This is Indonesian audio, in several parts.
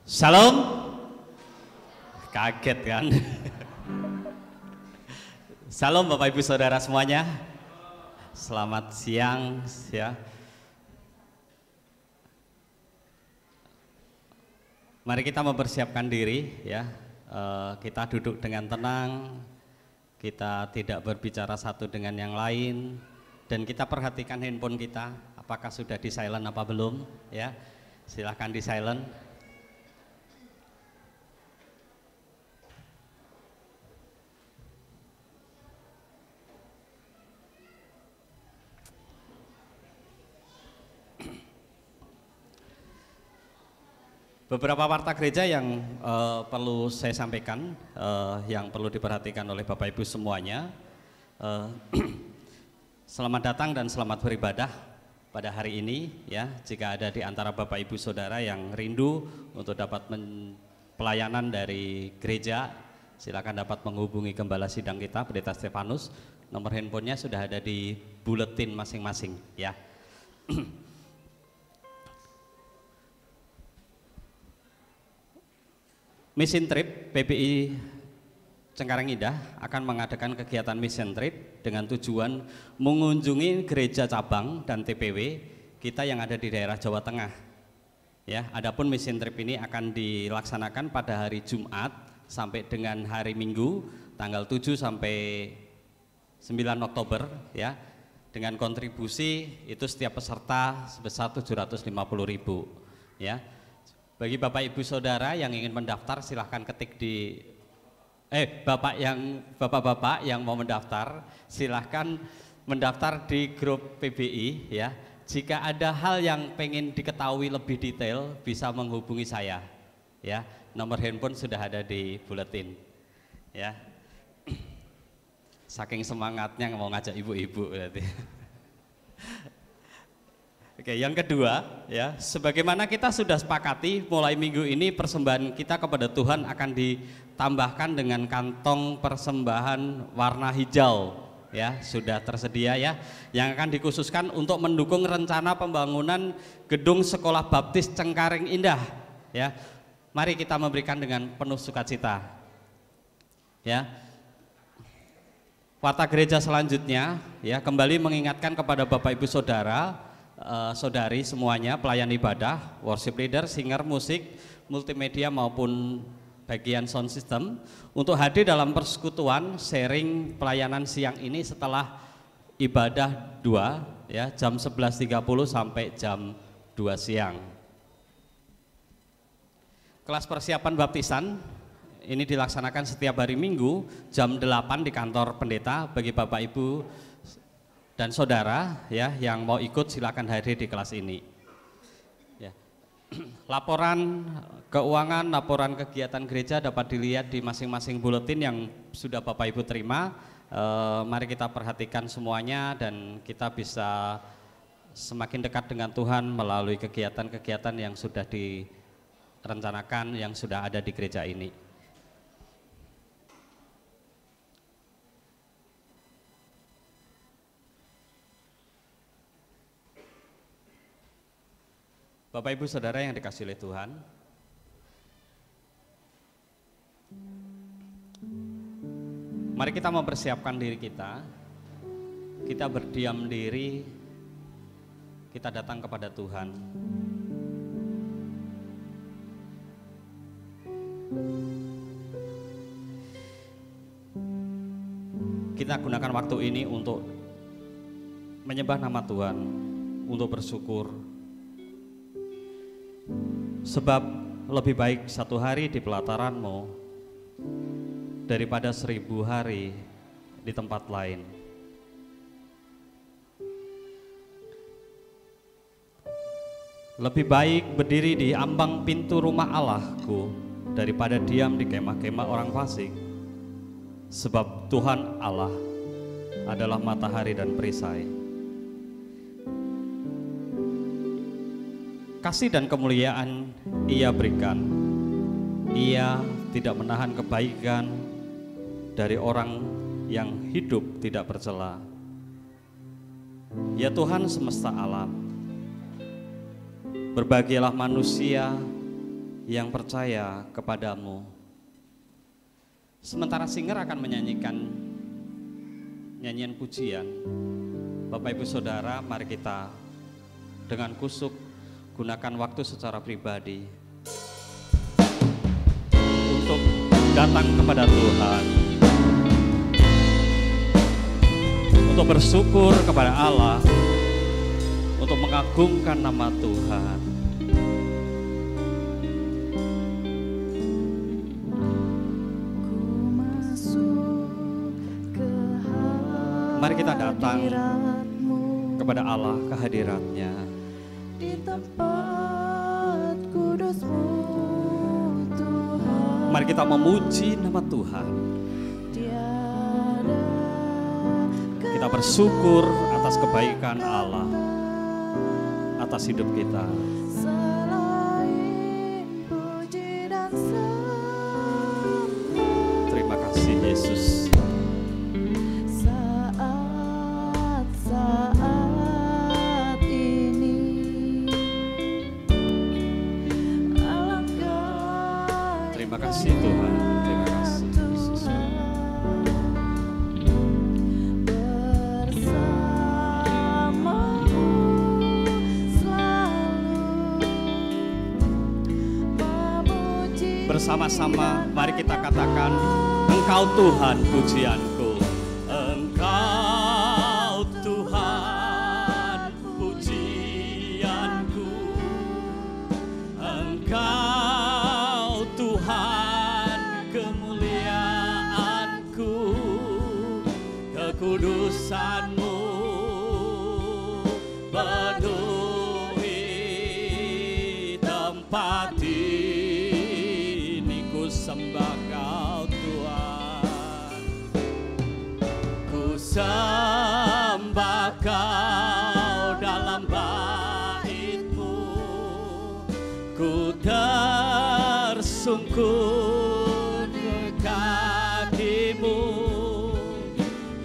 Salam. Kaget kan? Salam Bapak Ibu Saudara semuanya. Selamat siang ya. Mari kita mempersiapkan diri ya. Kita duduk dengan tenang. Kita tidak berbicara satu dengan yang lain dan kita perhatikan handphone kita apakah sudah di silent apa belum ya. Silahkan di silent. Beberapa warta gereja yang perlu saya sampaikan, yang perlu diperhatikan oleh Bapak Ibu semuanya. Selamat datang dan selamat beribadah pada hari ini ya. Jika ada di antara Bapak Ibu Saudara yang rindu untuk dapat pelayanan dari gereja, silakan dapat menghubungi Gembala Sidang kita, Pendeta Stefanus. Nomor handphonenya sudah ada di buletin masing-masing ya. Mission Trip PPI Cengkareng Indah akan mengadakan kegiatan Mission Trip dengan tujuan mengunjungi gereja cabang dan TPW kita yang ada di daerah Jawa Tengah. Ya, adapun Mission Trip ini akan dilaksanakan pada hari Jumat sampai dengan hari Minggu tanggal 7 sampai 9 Oktober ya. Dengan kontribusi itu setiap peserta sebesar 750.000 ya. Bagi Bapak Ibu Saudara yang ingin mendaftar silahkan ketik di Bapak-bapak yang mau mendaftar silahkan mendaftar di grup PBI ya. Jika ada hal yang pengen diketahui lebih detail bisa menghubungi saya ya. Nomor handphone sudah ada di buletin ya. Saking semangatnya mau ngajak ibu-ibu berarti. Oke, yang kedua ya, sebagaimana kita sudah sepakati mulai minggu ini persembahan kita kepada Tuhan akan ditambahkan dengan kantong persembahan warna hijau ya, sudah tersedia ya, yang akan dikhususkan untuk mendukung rencana pembangunan gedung Sekolah Baptis Cengkareng Indah ya. Mari kita memberikan dengan penuh sukacita ya. Warta gereja selanjutnya ya, kembali mengingatkan kepada Bapak Ibu Saudara, saudari semuanya, pelayan ibadah, worship leader, singer, musik, multimedia maupun bagian sound system untuk hadir dalam persekutuan sharing pelayanan siang ini setelah ibadah 2 ya, jam 11.30 sampai jam 2 siang. Kelas persiapan baptisan ini dilaksanakan setiap hari Minggu jam 8 di kantor pendeta. Bagi Bapak Ibu dan saudara ya yang mau ikut silakan hadir di kelas ini ya. Laporan keuangan, laporan kegiatan gereja dapat dilihat di masing-masing buletin yang sudah Bapak Ibu terima. Mari kita perhatikan semuanya dan kita bisa semakin dekat dengan Tuhan melalui kegiatan-kegiatan yang sudah direncanakan, yang sudah ada di gereja ini. Bapak Ibu Saudara yang dikasihi oleh Tuhan, mari kita mempersiapkan diri kita berdiam diri, kita datang kepada Tuhan. Kita gunakan waktu ini untuk menyembah nama Tuhan, untuk bersyukur. Sebab lebih baik 1 hari di pelataran-Mu daripada 1000 hari di tempat lain. Lebih baik berdiri di ambang pintu rumah Allahku daripada diam di kemah-kemah orang fasik. Sebab Tuhan Allah adalah matahari dan perisai. Kasih dan kemuliaan Ia berikan. Ia tidak menahan kebaikan dari orang yang hidup tidak bercela. Ya Tuhan semesta alam, berbahagialah manusia yang percaya kepadamu. Sementara singer akan menyanyikan nyanyian pujian, Bapak Ibu Saudara, mari kita dengan kusuk gunakan waktu secara pribadi untuk datang kepada Tuhan, untuk bersyukur kepada Allah, untuk mengagungkan nama Tuhan. Mari kita datang kepada Allah, kehadirat-Nya di tempat kudus-Mu, Tuhan. Mari kita memuji nama Tuhan. Kita bersyukur atas kebaikan Allah, atas hidup kita. Selain puji dan sembah, Terima kasih Yesus. saat ini alangkah Terima kasih Tuhan. Terima kasih Yesus. bersamamu selalu memuji. Bersama-sama mari kita katakan, Engkau Tuhan pujianku. Engkau Tuhan pujianku. Engkau Tuhan kemuliaanku. Kekudusan-Mu penuhi tempat ini. Ku sembah Kau Tuhan, ku sembah Kau dalam bait-Mu. Ku tersungkur di kaki-Mu,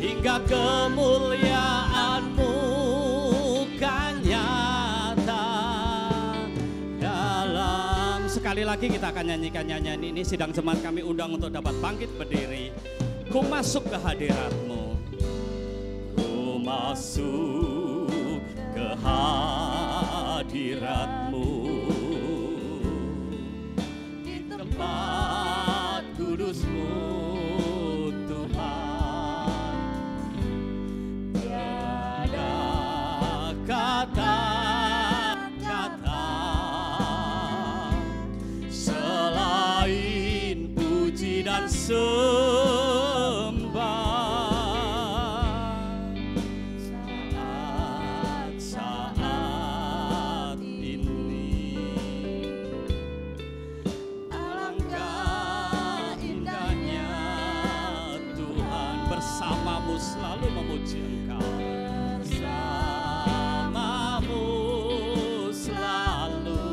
hingga kemuliaan-Mu kan nyata dalam. Sekali lagi kita akan nyanyikan nyanyian ini. Sidang jemaat kami undang untuk dapat bangkit berdiri. Ku masuk ke hadirat-Mu, ku masuk ke hadirat-Mu, di tempat kudus-Mu Tuhan. Tiada kata-kata selain puji dan sembah. Saat ini alangkah indahnya Tuhan, bersamamu selalu memuji Engkau. Bersamamu selalu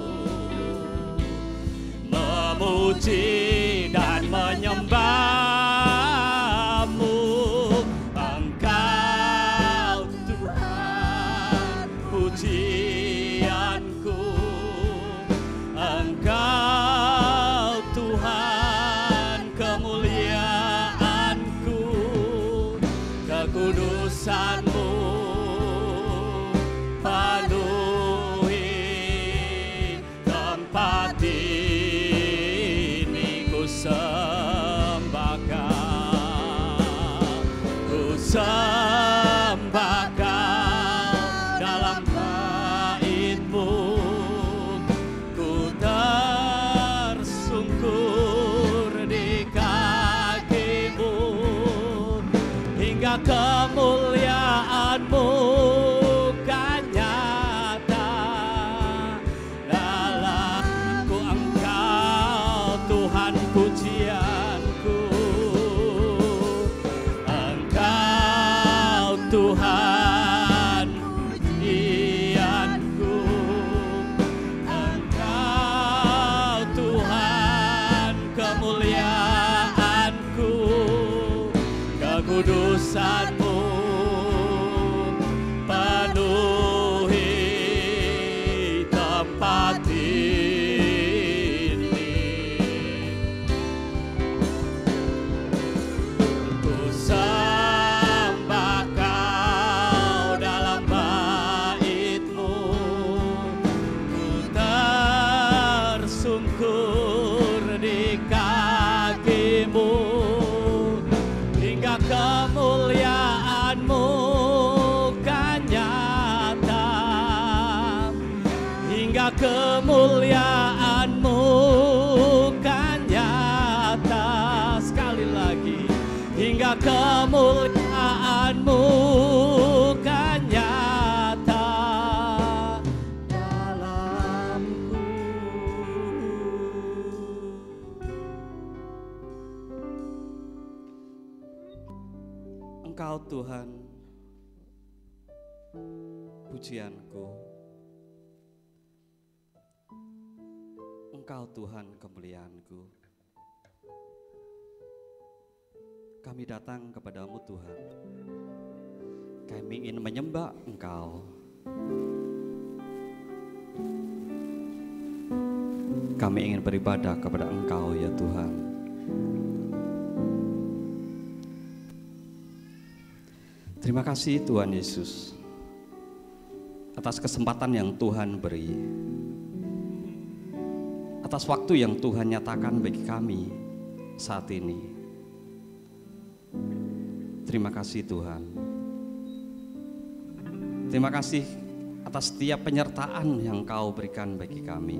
memuji dan menyembah-Mu. Engkau Tuhan pujianku. Engkau Tuhan kemuliaanku. Kekudusan-Mu penuhi tempat ini. Ku sembah Kau, ku sembah Kau dalam bait-Mu. Ku tersungkur di kaki-Mu, hingga kemuliaan-Mu kan nyata dalamku. Engkau Tuhan pujianku. Engkau Tuhan pujianku. Engkau Tuhan kemuliaanku. Kekudusan-Mu penuhi tempat ini. hingga kemuliaan-Mu kan nyata. Sekali lagi, hingga kemuliaan-Mu kan nyata dalamku. Engkau Tuhan, pujianku. Engkau Tuhan kemuliaanku. Kami datang kepadamu Tuhan. Kami ingin menyembah Engkau. Kami ingin beribadah kepada Engkau ya Tuhan. Terima kasih Tuhan Yesus atas kesempatan yang Tuhan beri, atas waktu yang Tuhan nyatakan bagi kami saat ini. Terima kasih Tuhan. Terima kasih atas setiap penyertaan yang Kau berikan bagi kami.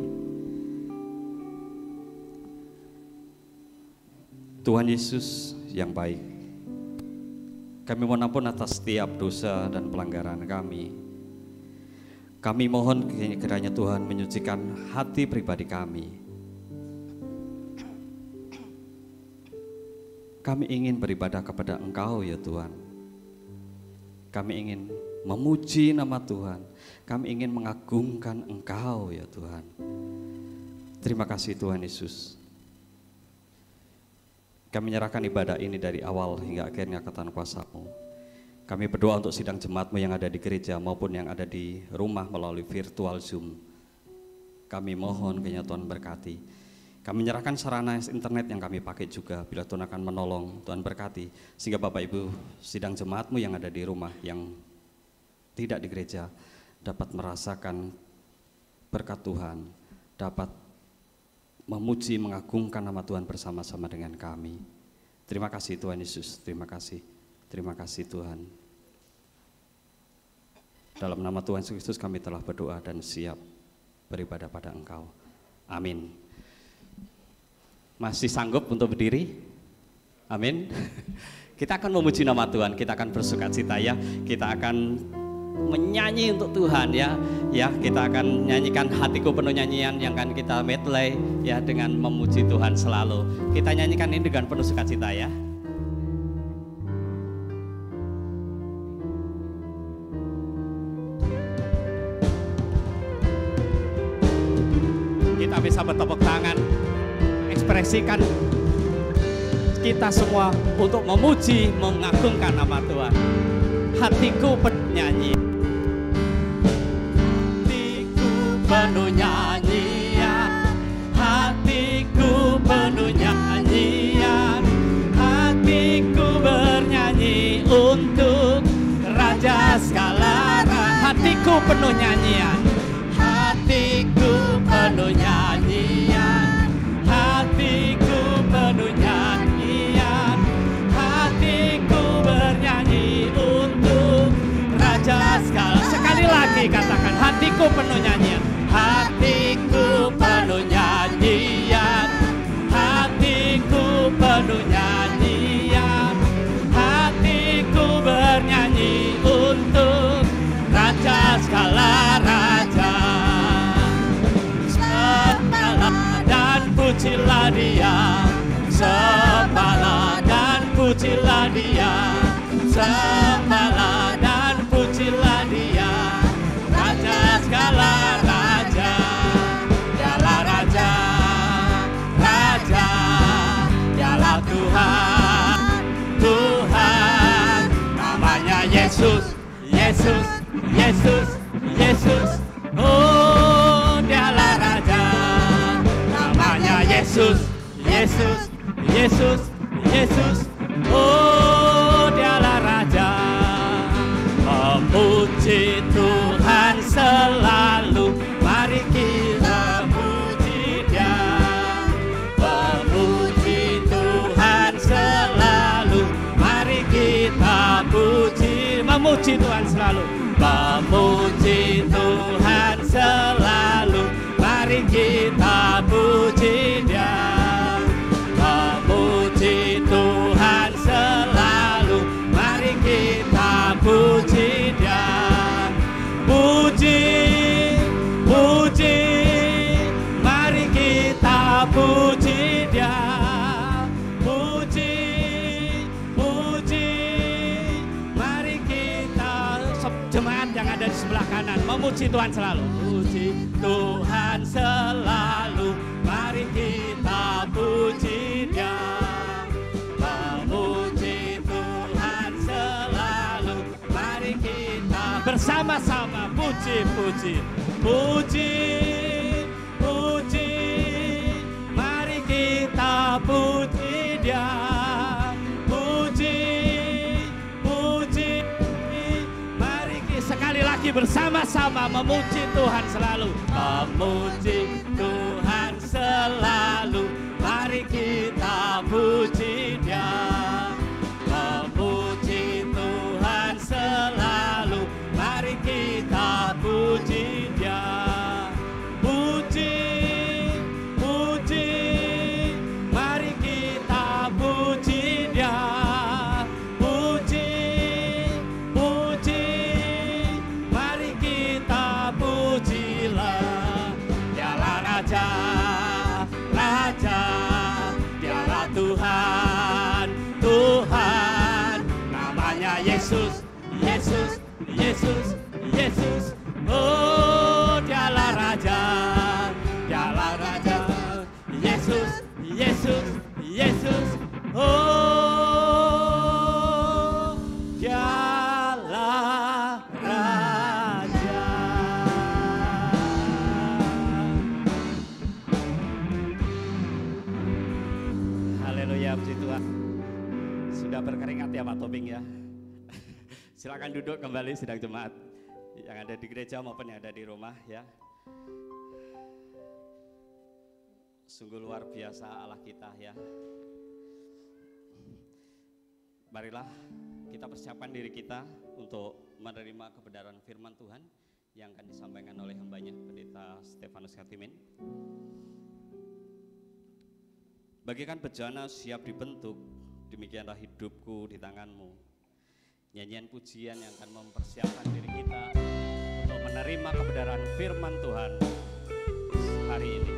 Tuhan Yesus yang baik, kami mohon ampun atas setiap dosa dan pelanggaran kami. Kami mohon kiranya Tuhan menyucikan hati pribadi kami. Kami ingin beribadah kepada Engkau ya Tuhan. Kami ingin memuji nama Tuhan. Kami ingin mengagungkan Engkau ya Tuhan. Terima kasih Tuhan Yesus. Kami menyerahkan ibadah ini dari awal hingga akhirnya ke tangan kuasa-Mu. Kami berdoa untuk sidang jemaat-Mu yang ada di gereja maupun yang ada di rumah melalui virtual Zoom. Kami mohon kiranya Tuhan berkati. Kami menyerahkan sarana internet yang kami pakai juga, bila Tuhan akan menolong, Tuhan berkati. Sehingga Bapak Ibu sidang jemaat-Mu yang ada di rumah, yang tidak di gereja, dapat merasakan berkat Tuhan, dapat memuji, mengagungkan nama Tuhan bersama-sama dengan kami. Terima kasih Tuhan Yesus, terima kasih Tuhan. Dalam nama Tuhan Yesus Kristus kami telah berdoa dan siap beribadah pada Engkau. Amin. Masih sanggup untuk berdiri? Amin. Kita akan memuji nama Tuhan, kita akan bersukacita ya, kita akan menyanyi untuk Tuhan ya. Ya, kita akan nyanyikan Hatiku Penuh nyanyian yang akan kita medley ya dengan memuji Tuhan selalu. Kita nyanyikan ini dengan penuh sukacita ya. Kita bisa bertepuk tangan, ekspresikan kita semua untuk memuji, mengagungkan nama Tuhan. Hatiku penuh nyanyi, hatiku penuh nyanyian, hatiku penuh nyanyian, hatiku bernyanyi untuk Raja Skala. Hatiku penuh nyanyian, hatiku penuh nyanyian, hatiku penuh nyanyian, hatiku bernyanyi untuk Raja Skala. Sekali lagi katakan, hatiku penuh nyanyian, hatiku penuh nyanyian, hatiku penuh nyanyian, hatiku bernyanyi untuk Raja Skala Raja. Sembahlah dan pujilah Dia, sembahlah dan pujilah Dia, sembahlah dan pujilah Dia, Raja Skala Raja. Dialah Raja, Raja, Dialah Tuhan, Tuhan, namanya Yesus, Yesus, Yesus, Yesus. Oh, Dialah Raja, namanya Yesus, Yesus, Yesus, Yesus. Oh, Dialah Raja. Memuji Tuhan selalu, mari kita puji Dia. Memuji Tuhan selalu, mari kita puji. Memuji Tuhan selalu, memuji Tuhan selalu, kanan, memuji Tuhan selalu. Puji Tuhan selalu, mari kita puji Dia. Memuji Tuhan selalu, mari kita bersama-sama puji, puji, puji, puji. Mari kita puji Dia. Puji, puji. Mari kita sekali lagi bersama-sama memuji Tuhan selalu. Memuji Tuhan selalu, mari kita puji Dia. Memuji Tuhan selalu, mari kita puji Dia. Puji, puji, mari kita puji Dia. Puji, puji, mari kita pujilah. Dialah Raja, Raja, Dialah Tuhan, Tuhan. Namanya Yesus, Yesus, Yesus, Yesus. Oh, Dialah Raja, Dialah Raja. Yesus, Yesus, Yesus. Oh, Dialah Raja. Haleluya, puji Tuhan. Sudah berkeringat ya Pak Tobing ya. Silakan duduk kembali sidang jemaat yang ada di gereja maupun yang ada di rumah ya. Sungguh luar biasa Allah kita ya. Marilah kita persiapkan diri kita untuk menerima kebenaran firman Tuhan yang akan disampaikan oleh hambanya Pendeta Stefanus Khatimin. Bagaikan bejana siap dibentuk, demikianlah hidupku di tanganmu. Nyanyian pujian yang akan mempersiapkan diri kita untuk menerima kebenaran firman Tuhan hari ini.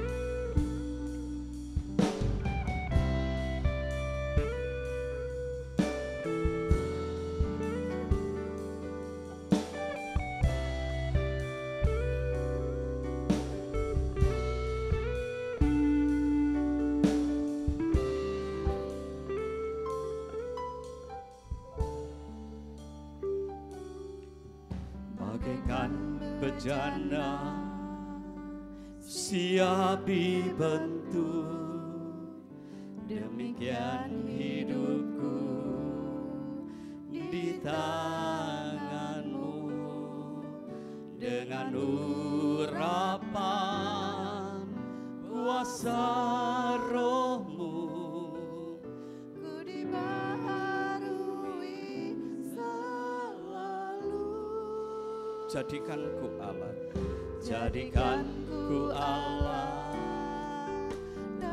Bejana siap dibentuk, demikian hidupku di tanganmu. Dengan urapan kuasa rohmu, ku dibaharui selalu. jadikanku Allah, jadikanku Allah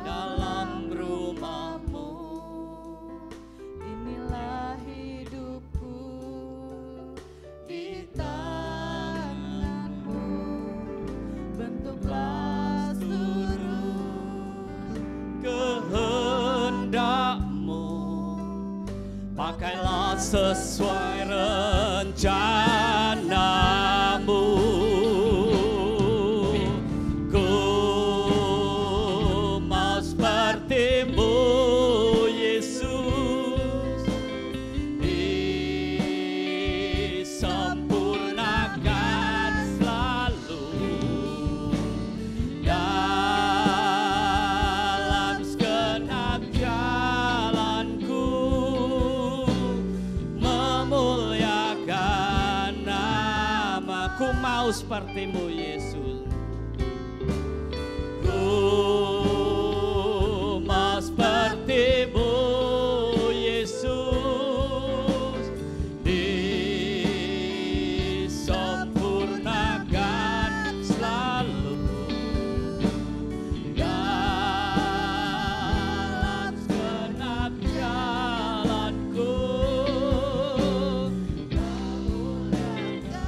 dalam rumahmu. Inilah hidupku di tanganmu, bentuklah seluruh Kehendakmu, pakailah sesuai rencanamu. Ku mau sepertimu, Yesus, disempurnakan selalu dalam segenap jalanku, memuliakan namaku. Mau sepertimu, Yesus. Ku mau sepertimu, Yesus, disempurnakan selalu dalam segenap jalanku, memuliakan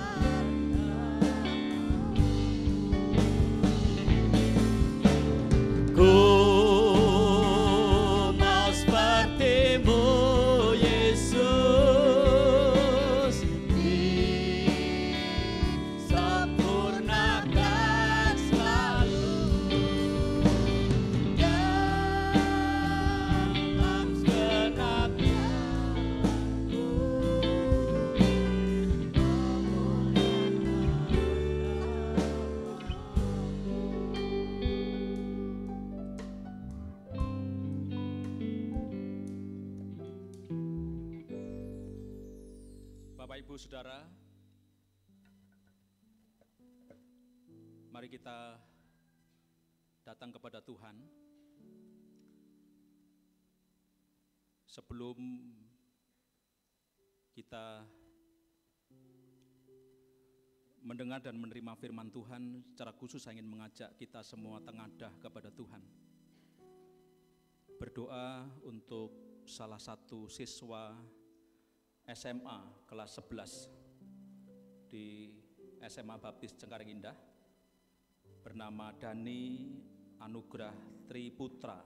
Ibu, Saudara, mari kita datang kepada Tuhan. Sebelum kita mendengar dan menerima firman Tuhan, secara khusus saya ingin mengajak kita semua tengadah kepada Tuhan. Berdoa untuk salah satu siswa SMA kelas 11 di SMA Baptis Cengkareng Indah, bernama Dani Anugrah Triputra,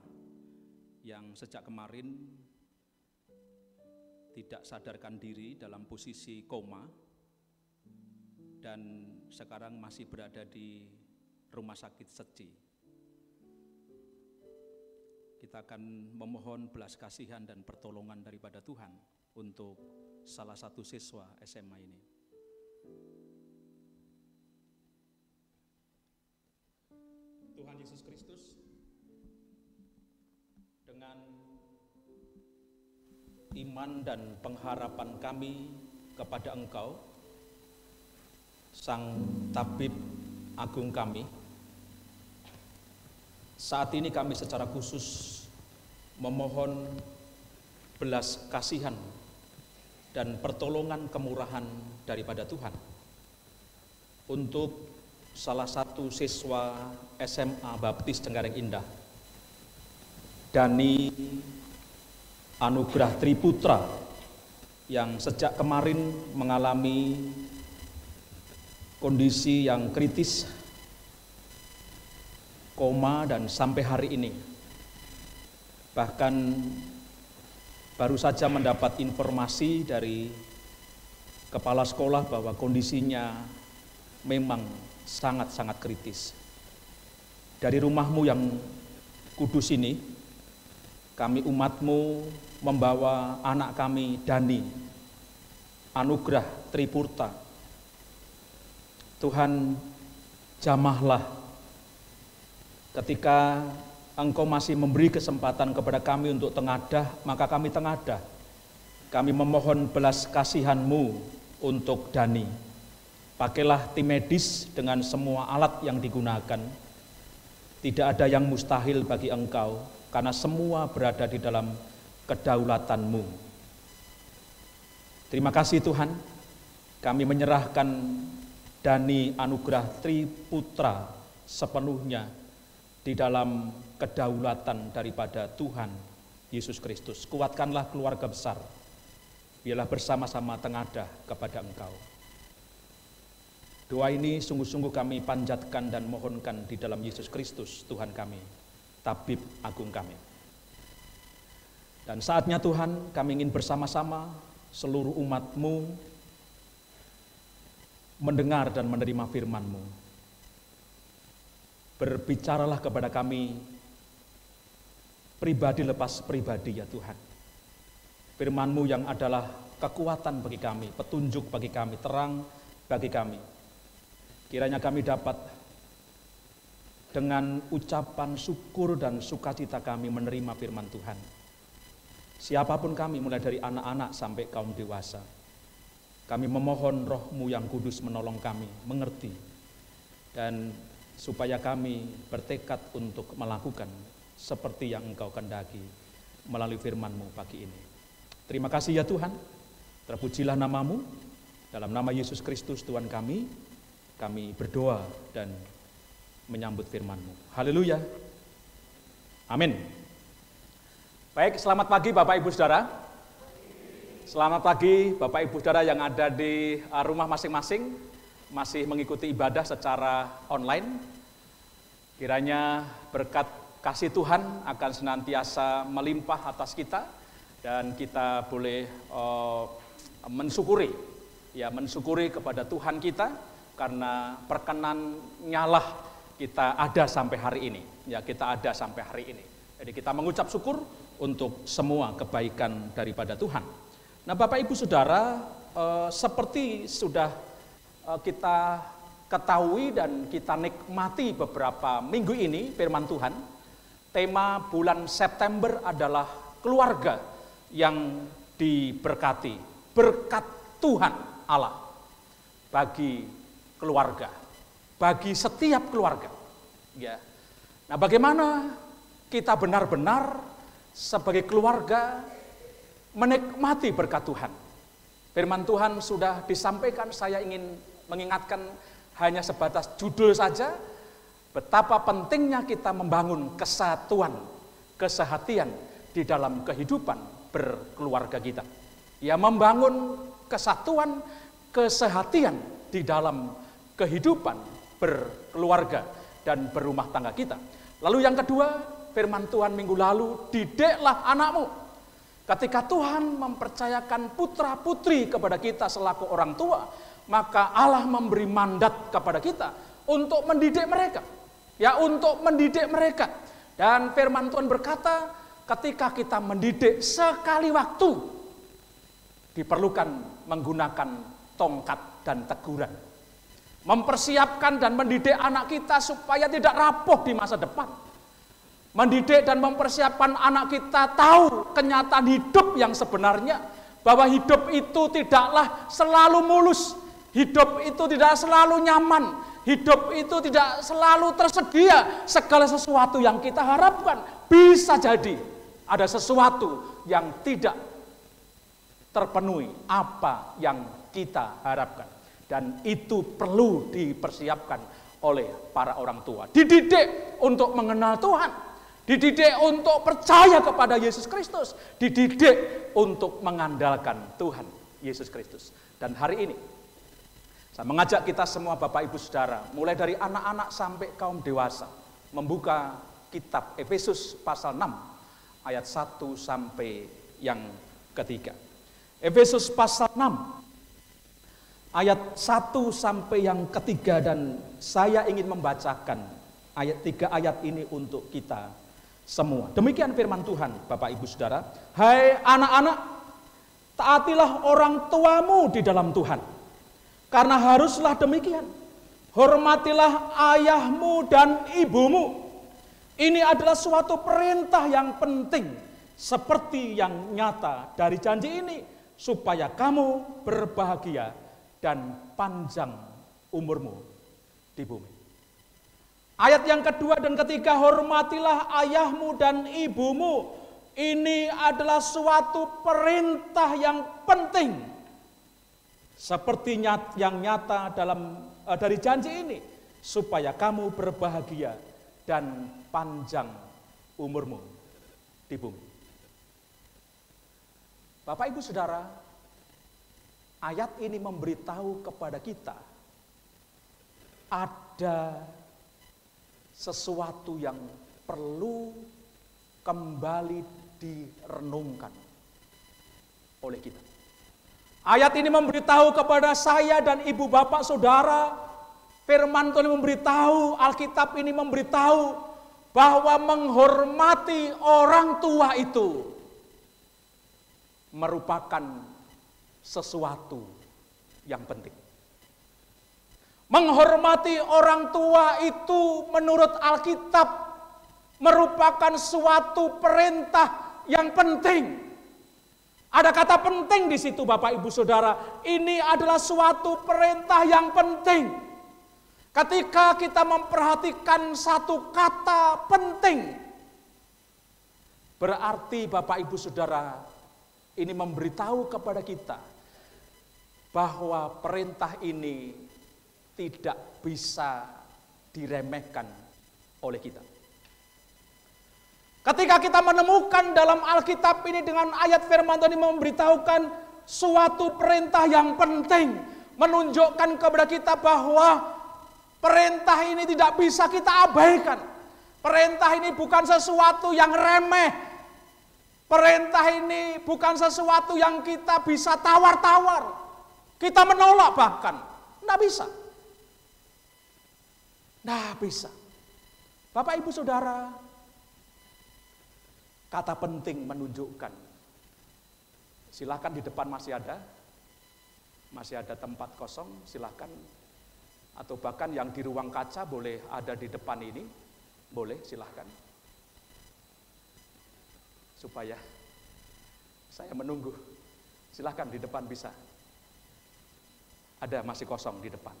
yang sejak kemarin tidak sadarkan diri dalam posisi koma dan sekarang masih berada di rumah sakit Seci. Kita akan memohon belas kasihan dan pertolongan daripada Tuhan untuk salah satu siswa SMA ini. Tuhan Yesus Kristus, dengan iman dan pengharapan kami kepada Engkau, Sang Tabib Agung kami, saat ini kami secara khusus memohon belas kasihan dan pertolongan kemurahan daripada Tuhan untuk salah satu siswa SMA Baptis Cengkareng Indah, Dani Anugrah Triputra, yang sejak kemarin mengalami kondisi yang kritis, koma, dan sampai hari ini bahkan baru saja mendapat informasi dari kepala sekolah bahwa kondisinya memang sangat-sangat kritis. Dari rumah-Mu yang kudus ini, kami umat-Mu membawa anak kami Dani Anugrah Triputra. Tuhan, jamahlah ketika Engkau masih memberi kesempatan kepada kami untuk tengadah, maka kami tengadah. Kami memohon belas kasihan-Mu untuk Dani. Pakailah tim medis dengan semua alat yang digunakan. Tidak ada yang mustahil bagi Engkau, karena semua berada di dalam kedaulatan-Mu. Terima kasih Tuhan, kami menyerahkan Dani Anugrah Triputra sepenuhnya di dalam kedaulatan daripada Tuhan Yesus Kristus. Kuatkanlah keluarga besar, biarlah bersama-sama tengadah kepada Engkau. Doa ini sungguh-sungguh kami panjatkan dan mohonkan di dalam Yesus Kristus, Tuhan kami, Tabib Agung kami. Dan saatnya Tuhan, kami ingin bersama-sama seluruh umat-Mu mendengar dan menerima firman-Mu. Berbicaralah kepada kami pribadi lepas pribadi ya Tuhan. Firman-Mu yang adalah kekuatan bagi kami, petunjuk bagi kami, terang bagi kami. Kiranya kami dapat dengan ucapan syukur dan sukacita kami menerima firman Tuhan. Siapapun kami, mulai dari anak-anak sampai kaum dewasa, kami memohon Roh-Mu yang kudus menolong kami, mengerti, dan supaya kami bertekad untuk melakukan seperti yang Engkau kehendaki melalui firman-Mu pagi ini. Terima kasih ya Tuhan, terpujilah nama-Mu, dalam nama Yesus Kristus Tuhan kami berdoa dan menyambut firman-Mu. Haleluya. Amin. Baik, selamat pagi Bapak Ibu Saudara. Selamat pagi Bapak Ibu Saudara yang ada di rumah masing-masing, masih mengikuti ibadah secara online. Kiranya berkat kasih Tuhan akan senantiasa melimpah atas kita, dan kita boleh mensyukuri kepada Tuhan kita, karena perkenannya lah kita ada sampai hari ini. Ya, kita ada sampai hari ini. Jadi kita mengucap syukur untuk semua kebaikan daripada Tuhan. Nah, Bapak Ibu Saudara, seperti sudah kita ketahui dan kita nikmati beberapa minggu ini firman Tuhan, tema bulan September adalah keluarga yang diberkati, berkat Tuhan Allah bagi keluarga, bagi setiap keluarga. Ya. Nah, bagaimana kita benar-benar sebagai keluarga menikmati berkat Tuhan? Firman Tuhan sudah disampaikan, saya ingin mengingatkan hanya sebatas judul saja, betapa pentingnya kita membangun kesatuan, kesehatian di dalam kehidupan berkeluarga kita. Ya, membangun kesatuan, kesehatian di dalam kehidupan berkeluarga dan berumah tangga kita. Lalu yang kedua, firman Tuhan minggu lalu, didiklah anakmu. Ketika Tuhan mempercayakan putra-putri kepada kita selaku orang tua, maka Allah memberi mandat kepada kita untuk mendidik mereka. Ya, untuk mendidik mereka. Dan firman Tuhan berkata, ketika kita mendidik sekali waktu, diperlukan menggunakan tongkat dan teguran. Mempersiapkan dan mendidik anak kita supaya tidak rapuh di masa depan. Mendidik dan mempersiapkan anak kita tahu kenyataan hidup yang sebenarnya, bahwa hidup itu tidaklah selalu mulus, hidup itu tidak selalu nyaman, hidup itu tidak selalu tersedia segala sesuatu yang kita harapkan. Bisa jadi ada sesuatu yang tidak terpenuhi apa yang kita harapkan, dan itu perlu dipersiapkan oleh para orang tua. Dididik untuk mengenal Tuhan, dididik untuk percaya kepada Yesus Kristus, dididik untuk mengandalkan Tuhan Yesus Kristus. Dan hari ini saya mengajak kita semua Bapak Ibu Saudara, mulai dari anak-anak sampai kaum dewasa, membuka kitab Efesus pasal 6 ayat 1 sampai yang ketiga. Efesus pasal 6 ayat 1 sampai yang ketiga, dan saya ingin membacakan ayat 3 ayat ini untuk kita semua. Demikian firman Tuhan, Bapak Ibu Saudara. Hai anak-anak, taatilah orang tuamu di dalam Tuhan, karena haruslah demikian. Hormatilah ayahmu dan ibumu. Ini adalah suatu perintah yang penting, seperti yang nyata dari janji ini, supaya kamu berbahagia dan panjang umurmu di bumi. Ayat yang kedua dan ketiga, hormatilah ayahmu dan ibumu. Ini adalah suatu perintah yang penting, seperti yang nyata dari janji ini, supaya kamu berbahagia dan panjang umurmu di bumi. Bapak Ibu Saudara, ayat ini memberitahu kepada kita ada sesuatu yang perlu kembali direnungkan oleh kita. Ayat ini memberitahu kepada saya dan ibu bapak saudara, firman Tuhan memberitahu, Alkitab ini memberitahu bahwa menghormati orang tua itu merupakan sesuatu yang penting. Menghormati orang tua itu menurut Alkitab merupakan suatu perintah yang penting. Ada kata penting di situ Bapak Ibu Saudara. Ini adalah suatu perintah yang penting. Ketika kita memperhatikan satu kata penting, berarti Bapak Ibu Saudara ini memberitahu kepada kita bahwa perintah ini tidak bisa diremehkan oleh kita. Ketika kita menemukan dalam Alkitab ini dengan ayat firman Tuhan memberitahukan suatu perintah yang penting, menunjukkan kepada kita bahwa perintah ini tidak bisa kita abaikan. Perintah ini bukan sesuatu yang remeh. Perintah ini bukan sesuatu yang kita bisa tawar-tawar. Kita menolak bahkan. Tidak bisa. Nah, bisa. Bapak Ibu Saudara, kata penting menunjukkan. Silakan di depan masih ada tempat kosong, silakan. Atau bahkan yang di ruang kaca boleh ada di depan ini, boleh silakan. Supaya saya menunggu, silakan di depan bisa. Ada masih kosong di depan.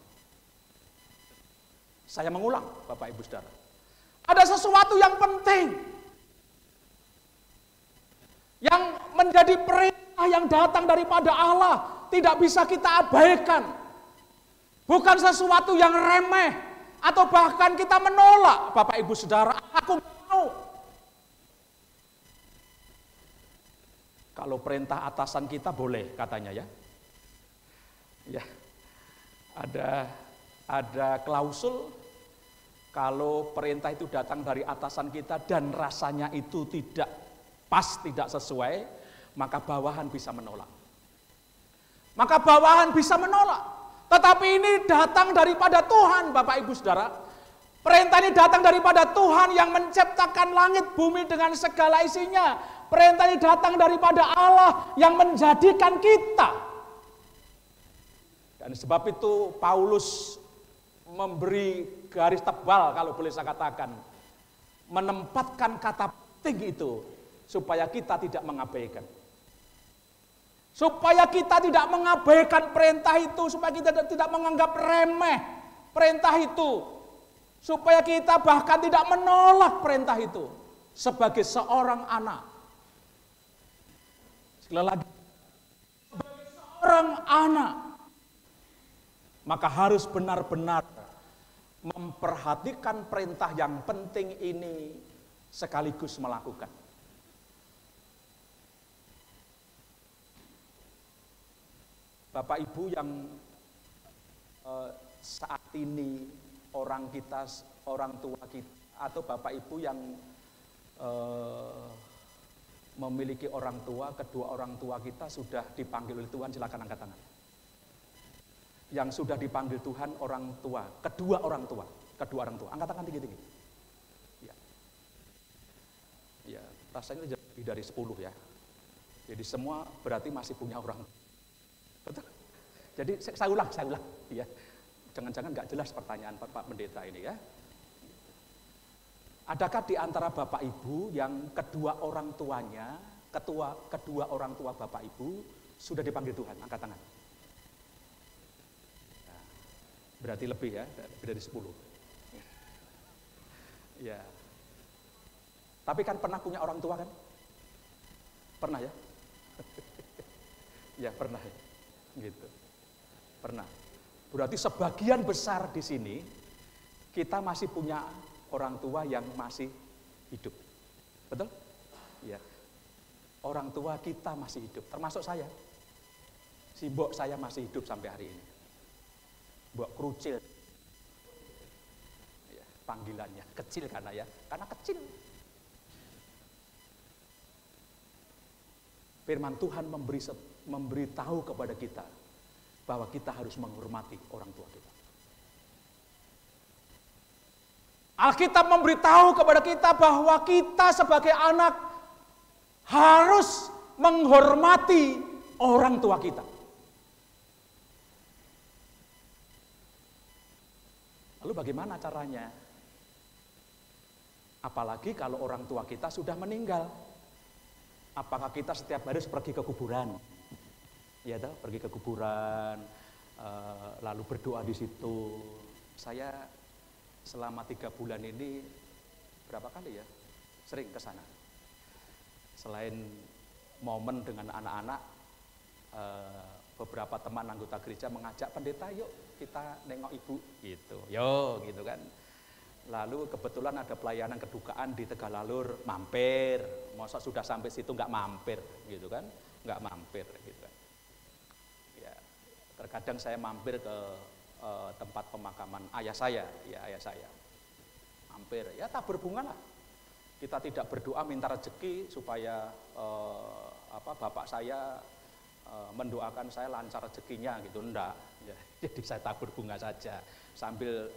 Saya mengulang, Bapak Ibu Saudara. Ada sesuatu yang penting yang menjadi perintah yang datang daripada Allah, tidak bisa kita abaikan. Bukan sesuatu yang remeh atau bahkan kita menolak, Bapak Ibu Saudara. Aku mau. Kalau perintah atasan kita boleh katanya ya. Ya. Ada klausul kalau perintah itu datang dari atasan kita dan rasanya itu tidak pas, tidak sesuai, maka bawahan bisa menolak. Maka bawahan bisa menolak. Tetapi ini datang daripada Tuhan, Bapak Ibu Saudara. Perintah ini datang daripada Tuhan yang menciptakan langit bumi dengan segala isinya. Perintah ini datang daripada Allah yang menjadikan kita. Dan sebab itu Paulus memberi garis tebal, kalau boleh saya katakan, menempatkan kata penting itu supaya kita tidak mengabaikan. Supaya kita tidak mengabaikan perintah itu, supaya kita tidak menganggap remeh perintah itu, supaya kita bahkan tidak menolak perintah itu sebagai seorang anak. Sekali lagi, sebagai seorang anak, maka harus benar-benar memperhatikan perintah yang penting ini sekaligus melakukan. Bapak Ibu yang saat ini orang tua kita, atau Bapak Ibu yang memiliki orang tua, kedua orang tua kita sudah dipanggil oleh Tuhan, silakan angkat tangan. Yang sudah dipanggil Tuhan orang tua, kedua orang tua, angkat tangan tinggi-tinggi. Ya. Ya, rasanya lebih dari 10 ya. Jadi semua berarti masih punya orang. Betul? Jadi saya ulang. Ya. Jangan-jangan nggak jelas pertanyaan Pak Pendeta ini ya. Adakah di antara Bapak Ibu yang kedua orang tuanya, kedua orang tua Bapak Ibu sudah dipanggil Tuhan? Angkat tangan. Nah, berarti lebih ya, lebih dari 10. Ya. Tapi kan pernah punya orang tua kan? Pernah ya? Ya pernah ya. Gitu. Pernah. Berarti sebagian besar di sini kita masih punya orang tua yang masih hidup. Betul? Ya. Orang tua kita masih hidup, termasuk saya. Si mbok saya masih hidup sampai hari ini. Mbok Krucil. Ya, panggilannya kecil karena kecil. Firman Tuhan memberitahu kepada kita bahwa kita harus menghormati orang tua kita. Alkitab memberitahu kepada kita bahwa kita sebagai anak harus menghormati orang tua kita. Lalu bagaimana caranya? Apalagi kalau orang tua kita sudah meninggal. Apakah kita setiap hari harus pergi ke kuburan? Ya, pergi ke kuburan, lalu berdoa di situ. Saya selama 3 bulan ini berapa kali ya sering ke sana. Selain momen dengan anak-anak, beberapa teman anggota gereja mengajak pendeta, yuk kita nengok ibu gitu. Yo gitu kan. Lalu kebetulan ada pelayanan kedukaan di Tegalalur, mampir. Masa sudah sampai situ nggak mampir gitu kan? Nggak mampir gitu kan. Ya, terkadang saya mampir ke tempat pemakaman ayah saya, mampir, ya tabur bunga lah. Kita tidak berdoa minta rezeki supaya bapak saya mendoakan saya lancar rezekinya gitu, enggak. Ya, jadi saya tabur bunga saja sambil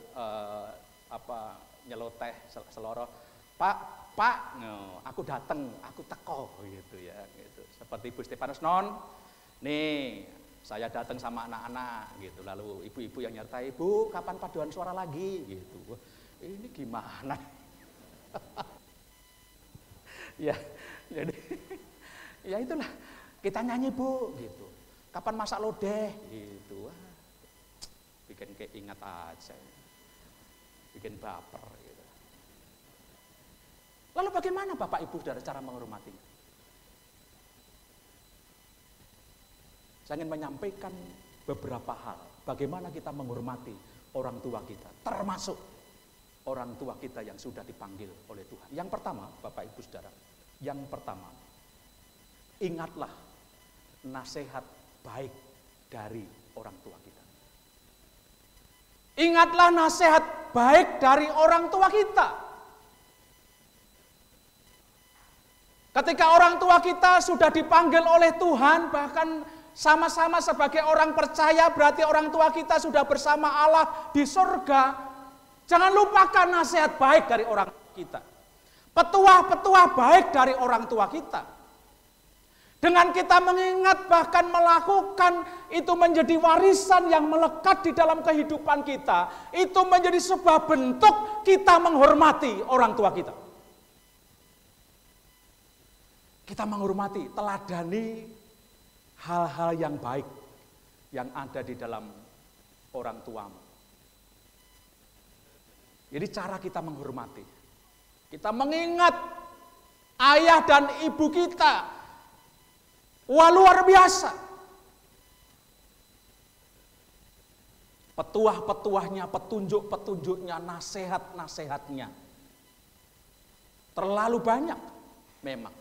nyeloteh seloroh. Pak, no, aku datang, aku teko gitu ya, gitu. Seperti Ibu Stefanus non, nih saya datang sama anak-anak gitu, lalu ibu-ibu yang nyertai, Bu, kapan paduan suara lagi gitu. Ini gimana? Ya, jadi ya itulah kita nyanyi Bu gitu. Kapan masak lodeh gitu. bikin keingat aja, bikin baper gitu. Lalu bagaimana Bapak Ibu Saudara cara menghormatinya? Saya ingin menyampaikan beberapa hal bagaimana kita menghormati orang tua kita, termasuk orang tua kita yang sudah dipanggil oleh Tuhan. Yang pertama, Bapak Ibu Saudara, yang pertama, ingatlah nasihat baik dari orang tua kita. Ingatlah nasihat baik dari orang tua kita. Ketika orang tua kita sudah dipanggil oleh Tuhan, bahkan sama-sama sebagai orang percaya, berarti orang tua kita sudah bersama Allah di surga. Jangan lupakan nasihat baik dari orang tua kita. Petuah-petuah baik dari orang tua kita. Dengan kita mengingat bahkan melakukan, itu menjadi warisan yang melekat di dalam kehidupan kita. Itu menjadi sebuah bentuk kita menghormati orang tua kita. Kita menghormati, teladani hal-hal yang baik yang ada di dalam orang tuamu. Jadi cara kita menghormati, kita mengingat ayah dan ibu kita, wah luar biasa. Petuah-petuahnya, petunjuk-petunjuknya, nasihat-nasihatnya terlalu banyak memang.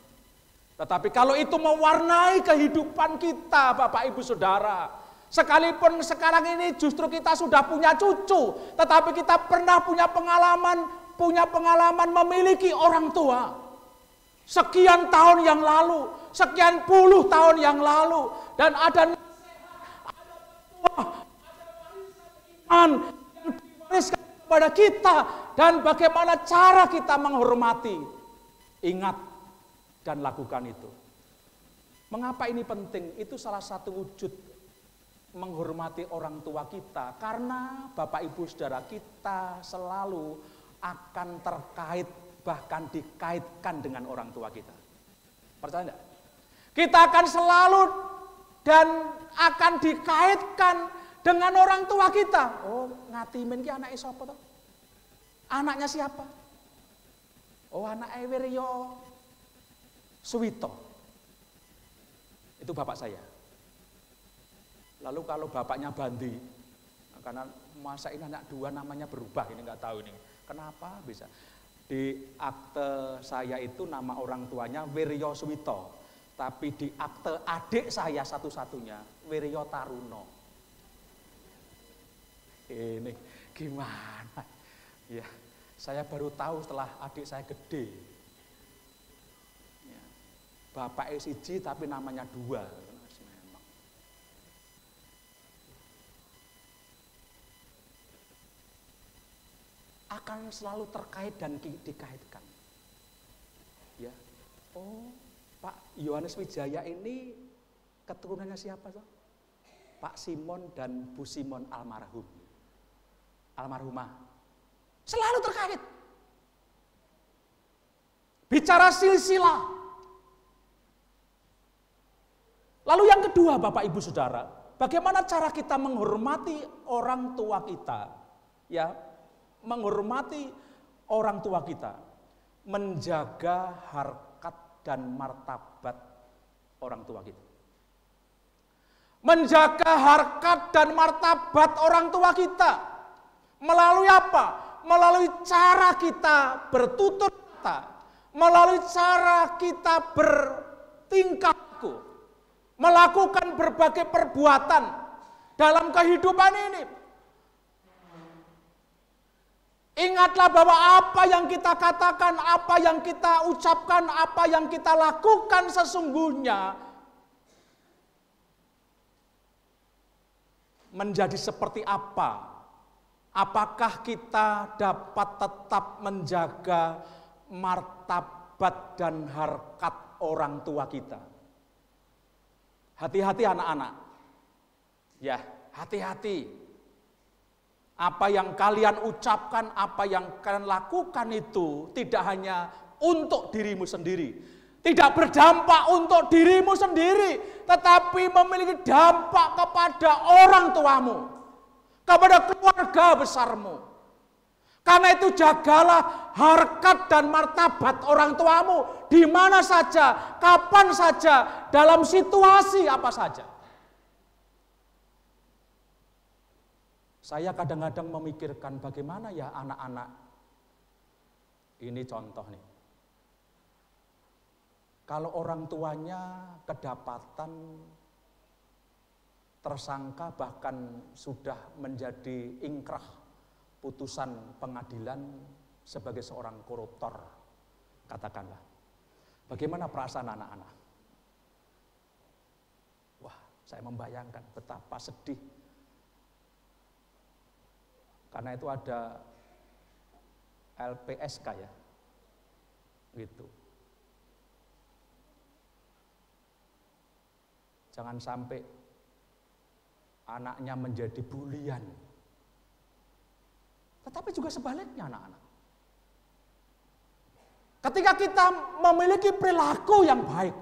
Tetapi kalau itu mewarnai kehidupan kita, Bapak Ibu Saudara, sekalipun sekarang ini justru kita sudah punya cucu, tetapi kita pernah punya pengalaman memiliki orang tua. Sekian tahun yang lalu, sekian puluh tahun yang lalu, dan ada nasihat, ada petuah, ada warisan iman yang diwariskan kepada kita, dan bagaimana cara kita menghormati. Ingat dan lakukan itu. Mengapa ini penting? Itu salah satu wujud menghormati orang tua kita, karena Bapak Ibu Saudara, kita selalu akan terkait, bahkan dikaitkan dengan orang tua kita. Percaya enggak? Kita akan selalu dan akan dikaitkan dengan orang tua kita. Oh, Ngatimin ki anake sapa to? Anaknya siapa? Oh, anak Wiryo Suwito. Itu bapak saya. Lalu kalau bapaknya Bandi, karena masa ini anak dua namanya berubah, ini nggak tahu ini. Kenapa bisa? Di akte saya itu nama orang tuanya Wiryo Suwito, tapi di akte adik saya satu-satunya Wiryo Taruno. Ini gimana? Ya, saya baru tahu setelah adik saya gede. Ya, bapak siji tapi namanya dua. Memang. Akan selalu terkait dan dikaitkan. Ya, oh, Pak Yohanes Wijaya ini keturunannya siapa toh? Pak Simon dan Bu Simon almarhumah. Selalu terkait. Bicara silsilah. Lalu yang kedua, Bapak Ibu Saudara, bagaimana cara kita menghormati orang tua kita? Ya, menghormati orang tua kita, menjaga harkat dan martabat orang tua kita. Menjaga harkat dan martabat orang tua kita. Melalui apa? Melalui cara kita bertutur kata, melalui cara kita bertingkah laku, melakukan berbagai perbuatan dalam kehidupan ini. Ingatlah bahwa apa yang kita katakan, apa yang kita ucapkan, apa yang kita lakukan sesungguhnya menjadi seperti apa. Apakah kita dapat tetap menjaga martabat dan harkat orang tua kita? Hati-hati anak-anak. Ya, hati-hati. Apa yang kalian ucapkan, apa yang kalian lakukan itu tidak hanya untuk dirimu sendiri. Tidak berdampak untuk dirimu sendiri, tetapi memiliki dampak kepada orang tuamu. kepada keluarga besarmu. Karena itu jagalah harkat dan martabat orang tuamu di mana saja, kapan saja, dalam situasi apa saja. Saya kadang-kadang memikirkan bagaimana ya anak-anak. Ini contoh nih. Kalau orang tuanya kedapatan tersangka bahkan sudah menjadi ingkrah putusan pengadilan sebagai seorang koruptor, katakanlah. Bagaimana perasaan anak-anak? Wah, saya membayangkan betapa sedih. Karena itu ada LPSK ya, gitu. Jangan sampai anaknya menjadi bulian. Tetapi juga sebaliknya anak-anak. Ketika kita memiliki perilaku yang baik,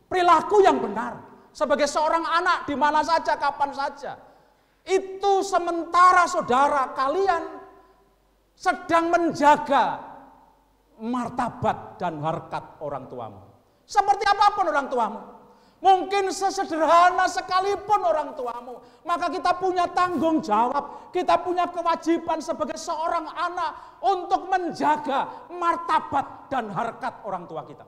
perilaku yang benar, sebagai seorang anak di mana saja, kapan saja, itu sementara saudara kalian sedang menjaga martabat dan harkat orang tuamu. Seperti apapun orang tuamu. Mungkin sesederhana sekalipun orang tuamu, maka kita punya tanggung jawab, kita punya kewajiban sebagai seorang anak untuk menjaga martabat dan harkat orang tua kita.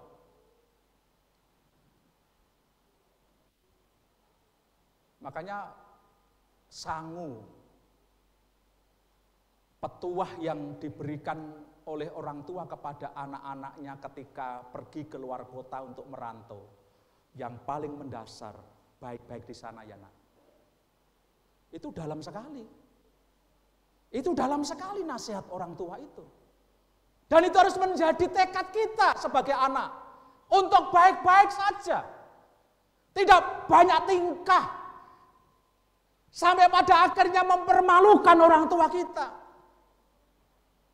Makanya sangu, petuah yang diberikan oleh orang tua kepada anak-anaknya ketika pergi ke luar kota untuk merantau. Yang paling mendasar, baik-baik di sana ya nak. Itu dalam sekali. Itu dalam sekali nasihat orang tua itu. Dan itu harus menjadi tekad kita sebagai anak. Untuk baik-baik saja. Tidak banyak tingkah. Sampai pada akhirnya mempermalukan orang tua kita.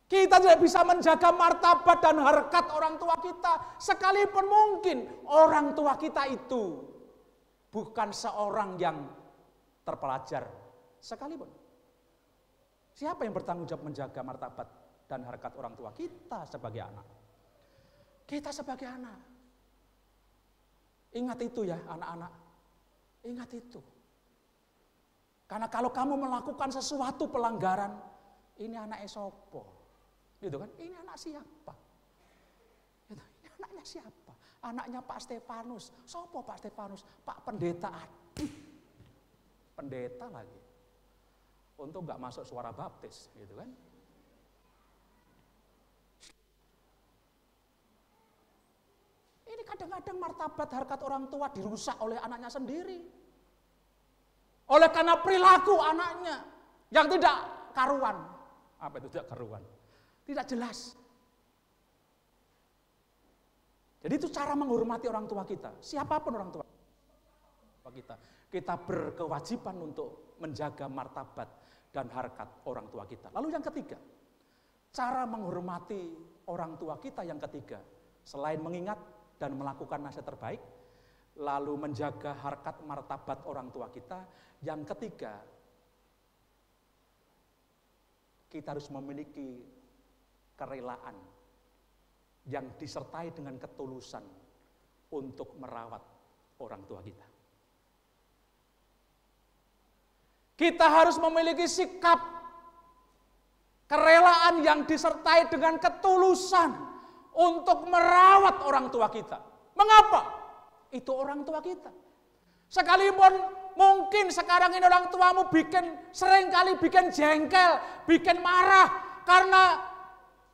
Kita tidak bisa menjaga martabat dan harkat orang tua kita. Sekalipun mungkin orang tua kita itu bukan seorang yang terpelajar. Sekalipun. Siapa yang bertanggung jawab menjaga martabat dan harkat orang tua? Kita sebagai anak. Kita sebagai anak. Ingat itu ya anak-anak. Ingat itu. Karena kalau kamu melakukan sesuatu pelanggaran, ini anak sopo. Gitu kan? Ini anak siapa? Gitu. Ini anaknya siapa? Anaknya Pak Stefanus. Sopo Pak Stefanus? Pak Pendeta. Aduh. Pendeta lagi. Untuk nggak masuk suara baptis, gitu kan? Ini kadang-kadang martabat harkat orang tua dirusak oleh anaknya sendiri. Oleh karena perilaku anaknya yang tidak karuan. Apa itu tidak karuan? Tidak jelas. Jadi itu cara menghormati orang tua kita. Siapapun orang tua kita. Kita berkewajiban untuk menjaga martabat dan harkat orang tua kita. Lalu yang ketiga, cara menghormati orang tua kita yang ketiga. Selain mengingat dan melakukan nasihat terbaik, lalu menjaga harkat martabat orang tua kita. Yang ketiga, kita harus memiliki kerelaan yang disertai dengan ketulusan untuk merawat orang tua kita. Kita harus memiliki sikap kerelaan yang disertai dengan ketulusan untuk merawat orang tua kita. Mengapa? Itu orang tua kita. Sekalipun mungkin sekarang ini orang tuamu seringkali bikin jengkel, bikin marah karena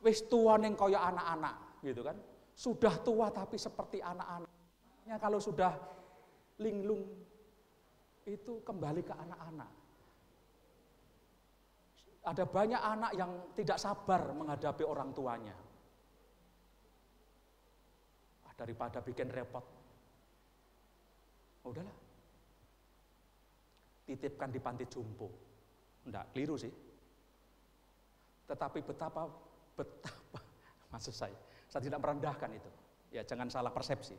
wis tua ning kaya anak-anak, gitu kan? Sudah tua tapi seperti anak-anaknya. Kalau sudah linglung itu kembali ke anak-anak. Ada banyak anak yang tidak sabar menghadapi orang tuanya. Daripada bikin repot. Udahlah. Titipkan di panti jompo. Enggak, keliru sih. Tetapi betapa maksud saya tidak merendahkan itu. Ya jangan salah persepsi.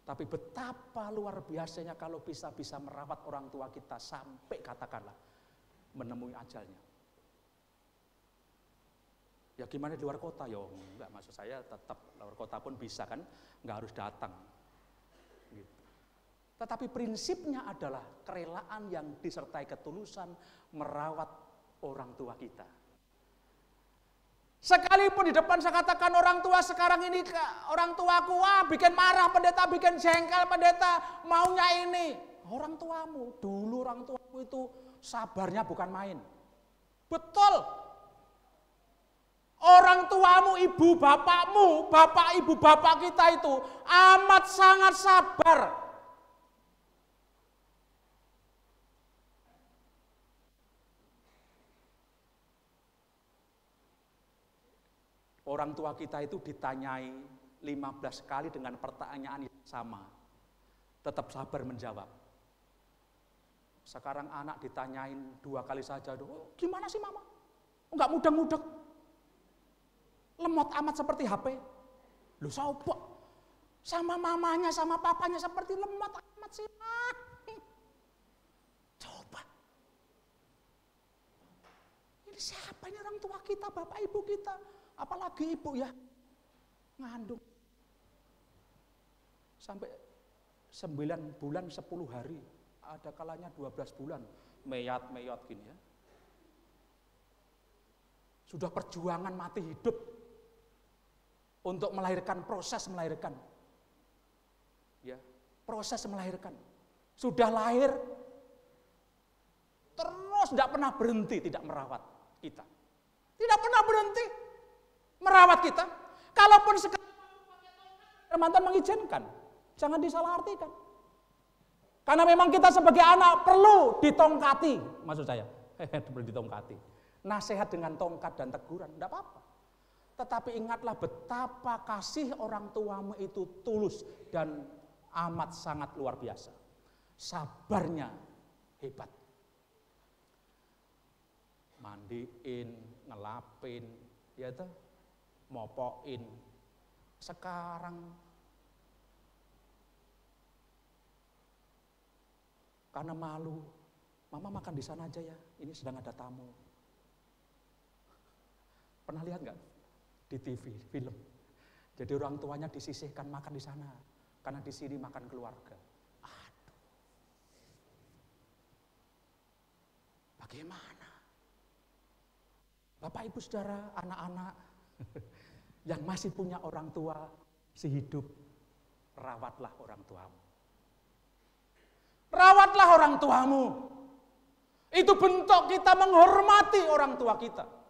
Tapi betapa luar biasanya kalau bisa merawat orang tua kita sampai katakanlah menemui ajalnya. Ya gimana di luar kota? Ya enggak, maksud saya tetap luar kota pun bisa kan, enggak harus datang. Gitu. Tetapi prinsipnya adalah kerelaan yang disertai ketulusan merawat orang tua kita. Sekalipun di depan saya katakan orang tua sekarang ini, orang tuaku bikin marah pendeta, bikin jengkel pendeta, maunya ini. Orang tuamu, dulu orang tuamu itu sabarnya bukan main. Betul. Orang tuamu, ibu bapakmu, bapak ibu bapak kita itu amat sangat sabar. Orang tua kita itu ditanyai 15 kali dengan pertanyaan yang sama. Tetap sabar menjawab. Sekarang anak ditanyain 2 kali saja. Oh, gimana sih mama? Enggak mudeng-mudeng. Lemot amat seperti HP. Loh sopo? Sama mamanya, sama papanya seperti lemot amat sih. Coba. Ini siapa ini orang tua kita, bapak ibu kita? Apalagi ibu ya, ngandung. Sampai 9 bulan 10 hari. Ada kalanya 12 bulan. Meyat gini ya. Sudah perjuangan mati hidup. Untuk melahirkan, proses melahirkan. Ya, proses melahirkan. Sudah lahir, terus tidak pernah berhenti tidak merawat kita. Tidak pernah berhenti merawat kita. Kalaupun sekarang mantan mengizinkan, jangan disalahartikan. Karena memang kita sebagai anak perlu ditongkati, maksud saya, perlu ditongkati. Nasihat dengan tongkat dan teguran, tidak apa-apa. Tetapi ingatlah betapa kasih orang tuamu itu tulus dan amat sangat luar biasa. Sabarnya hebat. Mandiin, ngelapin, ya tuh, mopoin. Sekarang karena malu, mama makan di sana aja ya, ini sedang ada tamu. Pernah lihat nggak? Di TV, film. Jadi orang tuanya disisihkan makan di sana. Karena di sini makan keluarga. Aduh. Bagaimana? Bapak ibu saudara, anak-anak yang masih punya orang tua sehidup, rawatlah orang tuamu. Rawatlah orang tuamu. Itu bentuk kita menghormati orang tua kita.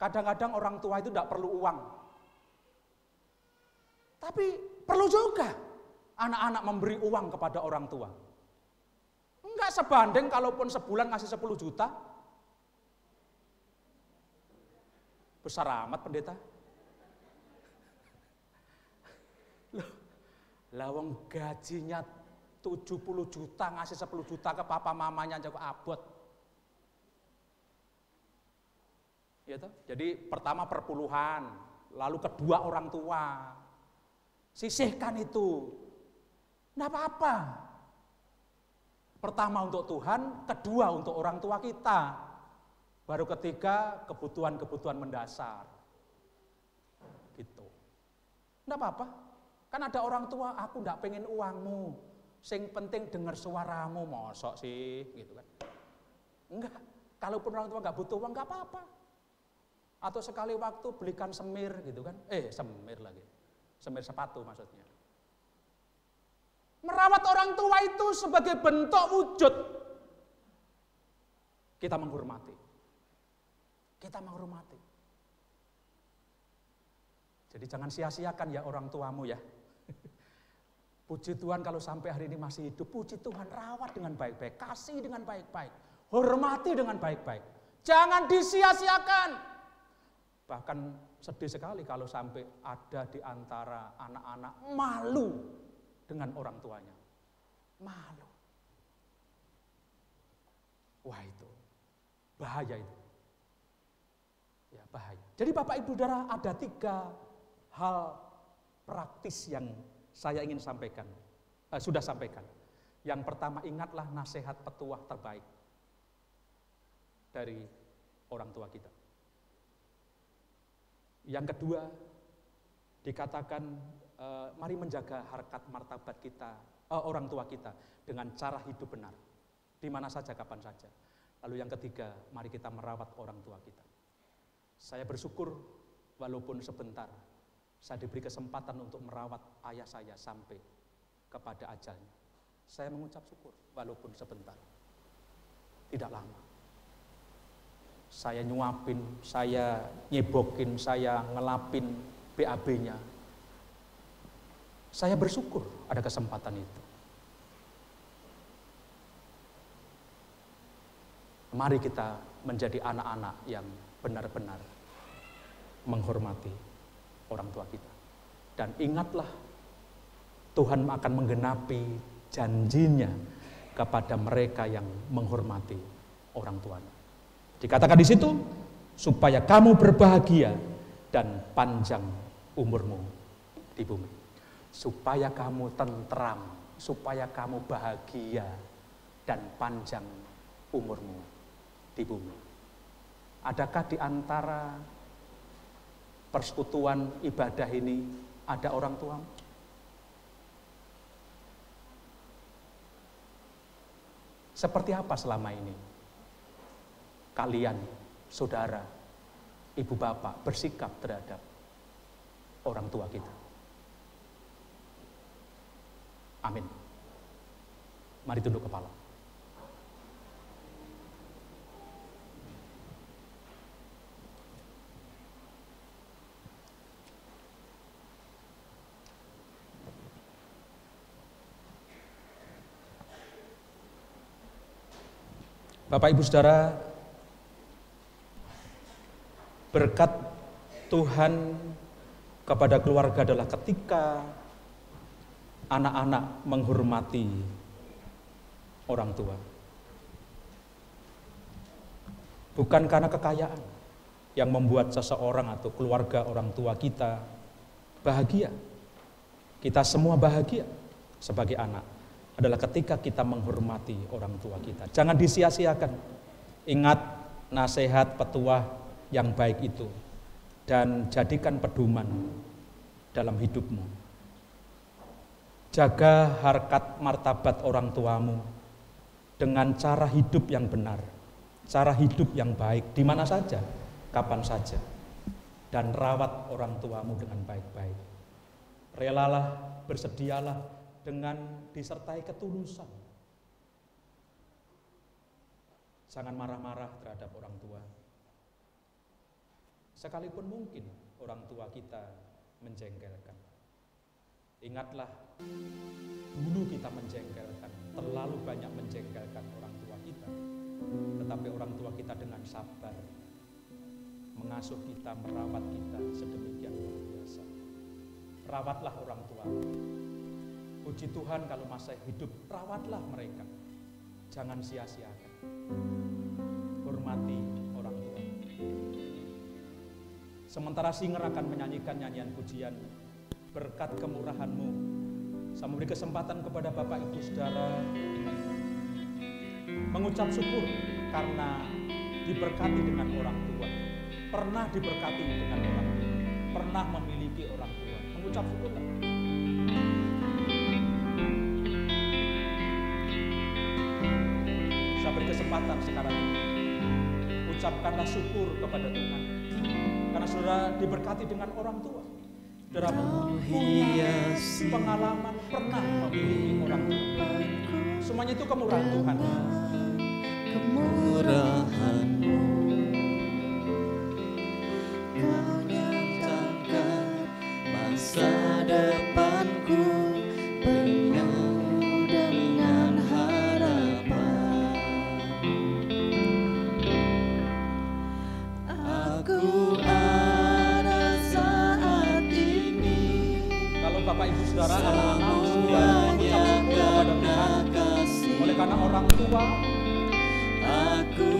Kadang-kadang orang tua itu tidak perlu uang. Tapi perlu juga anak-anak memberi uang kepada orang tua. Enggak sebanding kalaupun sebulan ngasih 10 juta. Besar amat pendeta. Loh, lawang gajinya 70 juta ngasih 10 juta ke papa mamanya aja kok abot. Ya toh? Jadi pertama perpuluhan, lalu kedua orang tua. Sisihkan itu. Enggak apa-apa. Pertama untuk Tuhan, kedua untuk orang tua kita. Baru ketiga kebutuhan-kebutuhan mendasar. Gitu. Enggak apa-apa. Kan ada orang tua, aku enggak pengen uangmu. Sing penting dengar suaramu, mosok sih, gitu kan. Enggak. Kalaupun orang tua enggak butuh uang, enggak apa-apa. Atau sekali waktu belikan semir gitu kan. Semir lagi. Semir sepatu maksudnya. Merawat orang tua itu sebagai bentuk wujud. Kita menghormati. Kita menghormati. Jadi jangan sia-siakan ya orang tuamu ya. Puji Tuhan kalau sampai hari ini masih hidup. Puji Tuhan, rawat dengan baik-baik. Kasih dengan baik-baik. Hormati dengan baik-baik. Jangan disia-siakan. Bahkan sedih sekali kalau sampai ada di antara anak-anak malu dengan orang tuanya. Malu. Wah itu, bahaya itu. Ya bahaya. Jadi Bapak Ibu Saudara, ada 3 hal praktis yang saya ingin sampaikan. Sudah sampaikan. Yang pertama, ingatlah nasihat petuah terbaik. dari orang tua kita. Yang kedua, dikatakan mari menjaga harkat martabat kita, orang tua kita dengan cara hidup benar, di mana saja, kapan saja. Lalu yang ketiga, mari kita merawat orang tua kita. Saya bersyukur walaupun sebentar, saya diberi kesempatan untuk merawat ayah saya sampai kepada ajalnya. Saya mengucap syukur walaupun sebentar, tidak lama. Saya nyuapin, saya nyebokin, saya ngelapin BAB-nya. Saya bersyukur ada kesempatan itu. Mari kita menjadi anak-anak yang benar-benar menghormati orang tua kita. Dan ingatlah, Tuhan akan menggenapi janjinya kepada mereka yang menghormati orang tuanya. Dikatakan di situ, supaya kamu berbahagia dan panjang umurmu di bumi. Supaya kamu tentram, supaya kamu bahagia dan panjang umurmu di bumi. Adakah di antara persekutuan ibadah ini ada orang tuamu? Seperti apa selama ini kalian, saudara, ibu bapak bersikap terhadap orang tua kita? Amin. Mari tunduk kepala. Bapak Ibu Saudara, berkat Tuhan kepada keluarga adalah ketika anak-anak menghormati orang tua. Bukan karena kekayaan yang membuat seseorang atau keluarga orang tua kita bahagia. Kita semua bahagia sebagai anak adalah ketika kita menghormati orang tua kita. Jangan disia-siakan. Ingat nasihat petuah yang baik itu dan jadikan pedoman dalam hidupmu. Jaga harkat martabat orang tuamu dengan cara hidup yang benar, cara hidup yang baik, di mana saja, kapan saja. Dan rawat orang tuamu dengan baik-baik. Relalah, bersedialah dengan disertai ketulusan. Jangan marah-marah terhadap orang tua. Sekalipun mungkin orang tua kita menjengkelkan. Ingatlah, dulu kita menjengkelkan, terlalu banyak menjengkelkan orang tua kita. Tetapi orang tua kita dengan sabar mengasuh kita, merawat kita sedemikian luar biasa. Rawatlah orang tua. Puji Tuhan kalau masa hidup, rawatlah mereka. Jangan sia-siakan. Hormati orang tua. Sementara singer akan menyanyikan nyanyian pujian, berkat kemurahan-Mu, saya memberi kesempatan kepada Bapak Ibu Saudara mengucap syukur karena diberkati dengan orang tua. Pernah diberkati dengan orang tua. Pernah memiliki orang tua. Mengucap syukurlah. Beri kesempatan sekarang ini, ucapkanlah syukur kepada Tuhan karena saudara diberkati dengan orang tua. Saudara punya pengalaman pernah memiliki orang tua. Semuanya itu kemurahan Tuhan. Kemurahan-Mu Kau nyatakan masa depanku penuh dengan harapan. Aku ada saat ini. Kalau Bapak Ibu Saudara, anak-anak sudah mengucap syukur kepada Tuhan oleh karena orang tua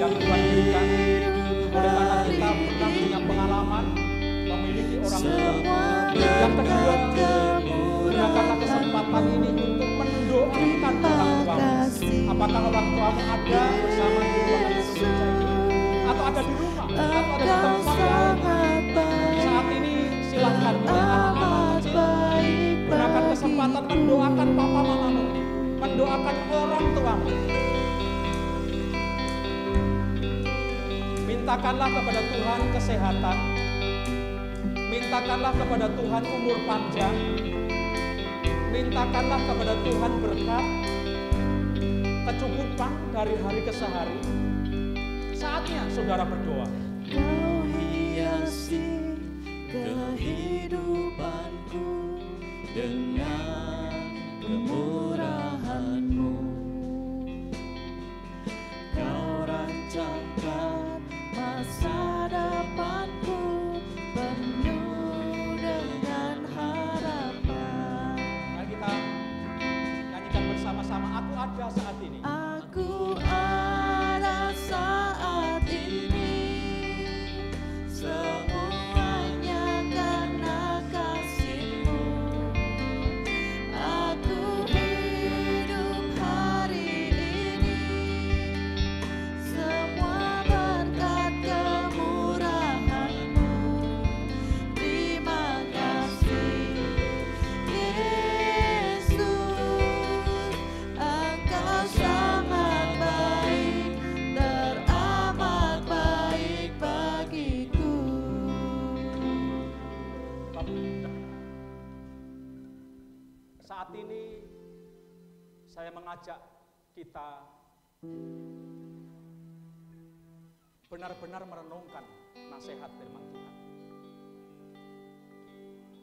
yang Tuhan berikan, oleh karena kita pernah punya pengalaman memiliki orang tua. Yang kedua, gunakanlah kesempatan ini untuk mendoakan orang tuamu. Apakah orang tuamu ada bersama di ruangan gereja ini? atau ada di tempat lain, saat ini silahkan mulai anak-anak kecil gunakan kesempatan mendoakan papa mamamu, mendoakan orang tuamu. Mintakanlah kepada Tuhan kesehatan, mintakanlah kepada Tuhan umur panjang, mintakanlah kepada Tuhan berkat, kecukupan dari hari ke hari. Saatnya saudara berdoa. Kau hiasi kehidupanku dengan kemurahan-Mu. Kau rancangkan masa depanku penuh dengan harapan. Mari kita nyanyikan bersama-sama. Aku ada saat ini. Aku ada saat ini, semuanya karena kasih-Mu. Aku hidup hari ini, semua berkat kemurahan-Mu. Terima kasih Yesus, Engkau sangat baik, teramat baik bagiku. Saat ini saya mengajak kita benar-benar merenungkan nasihat firman Tuhan.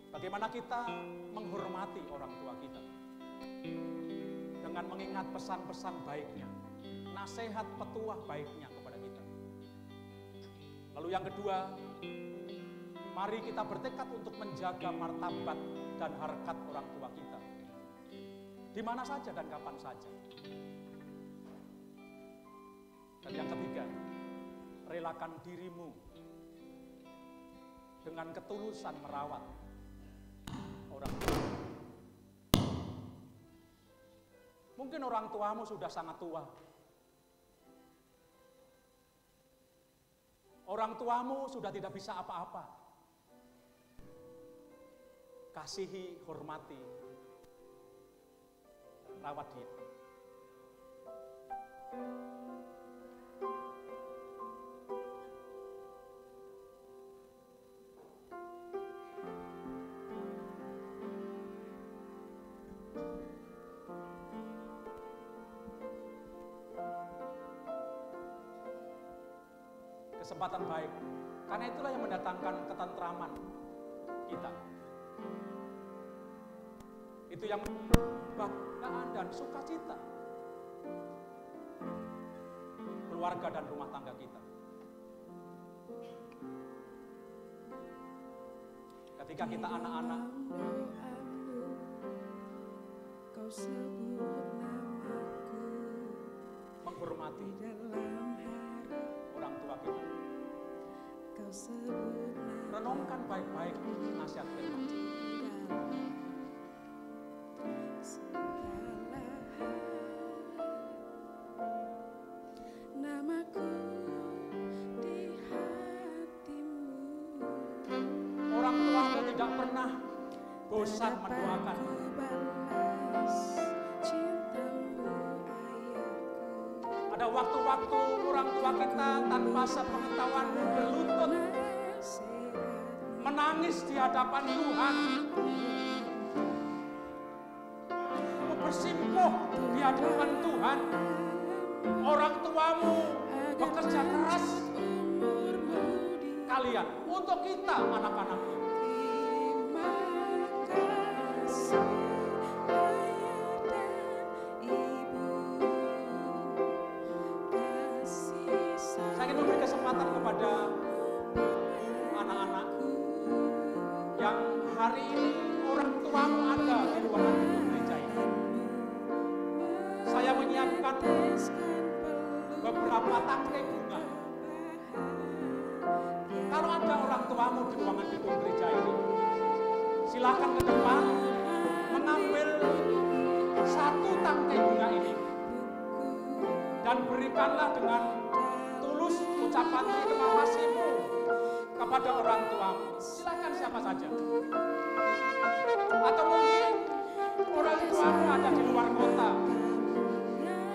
Bagaimana kita menghormati orang tua kita dengan mengingat pesan-pesan baiknya, nasihat petuah baiknya kepada kita. Lalu yang kedua, mari kita bertekad untuk menjaga martabat dan harkat orang tua kita, di mana saja dan kapan saja. Dan yang ketiga, relakan dirimu dengan ketulusan merawat orang tua. Mungkin orang tuamu sudah sangat tua. Orang tuamu sudah tidak bisa apa-apa. Kasihi, hormati, rawat dia. Kesempatan baik, karena itulah yang mendatangkan ketentraman kita. Itu yang kebanggaan dan sukacita keluarga dan rumah tangga kita. Ketika kita anak-anak, Kau sebut namaku menghormati dalam harap, orang tua kita. Kau sebut Renungkan baik-baik nasihat firman. segala hal. Namaku di hatimu, Orang tuamu tidak pernah bosan mendoakan. ku balas cintamu ayahku. Ada waktu-waktu orang tua kita tanpa sepengetahuan berlutut menangis di hadapan Tuhan, bersimpuh di hadapan Tuhan. Orang tuamu bekerja keras kalian untuk kita anak-anaknya. Terima kasih ayah dan ibu, kasih Saya ingin memberi kesempatan kepada anak-anak yang hari ini orang tuamu ada di ruangan gedung gereja ini. Saya menyiapkan beberapa tangkai bunga. Kalau ada orang tuamu di ruangan gedung gereja ini, silakan ke depan mengambil satu tangkai bunga ini dan berikanlah dengan tulus ungkapan terima kasihmu kepada orang tuamu. Silakan siapa saja. Atau mungkin orang tuamu ada di luar kota.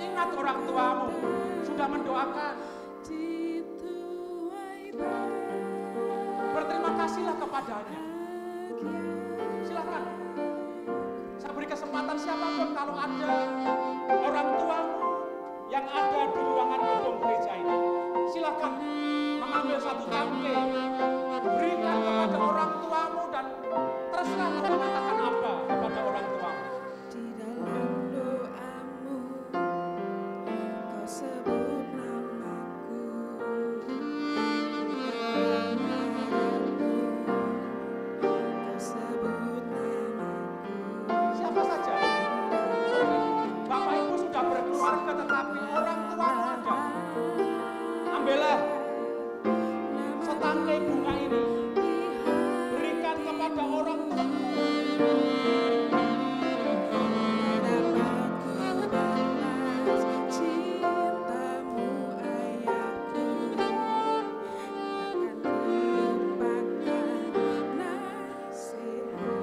Ingat orang tuamu sudah mendoakan. Berterima kasihlah kepadanya. Silakan. Saya beri kesempatan siapapun kalau ada orang tuamu yang ada di ruangan gedung gereja ini. Silakan mengambil satu tangkai, berikan kepada orang tuamu dan terserah mau mengatakan apa kepada orang tuamu. Di dalam doamu kau sebut namaku, dalam harapmu kau sebut namaku. Siapa saja. Mungkin Bapak Ibu sudah berkeluarga tetapi orang tuamu ada. Ambillah setangkai bunga ini, berikan kepada orang tuamu. Dapat ku balas cintamu ayahku, takkan lupakan nasihatmu.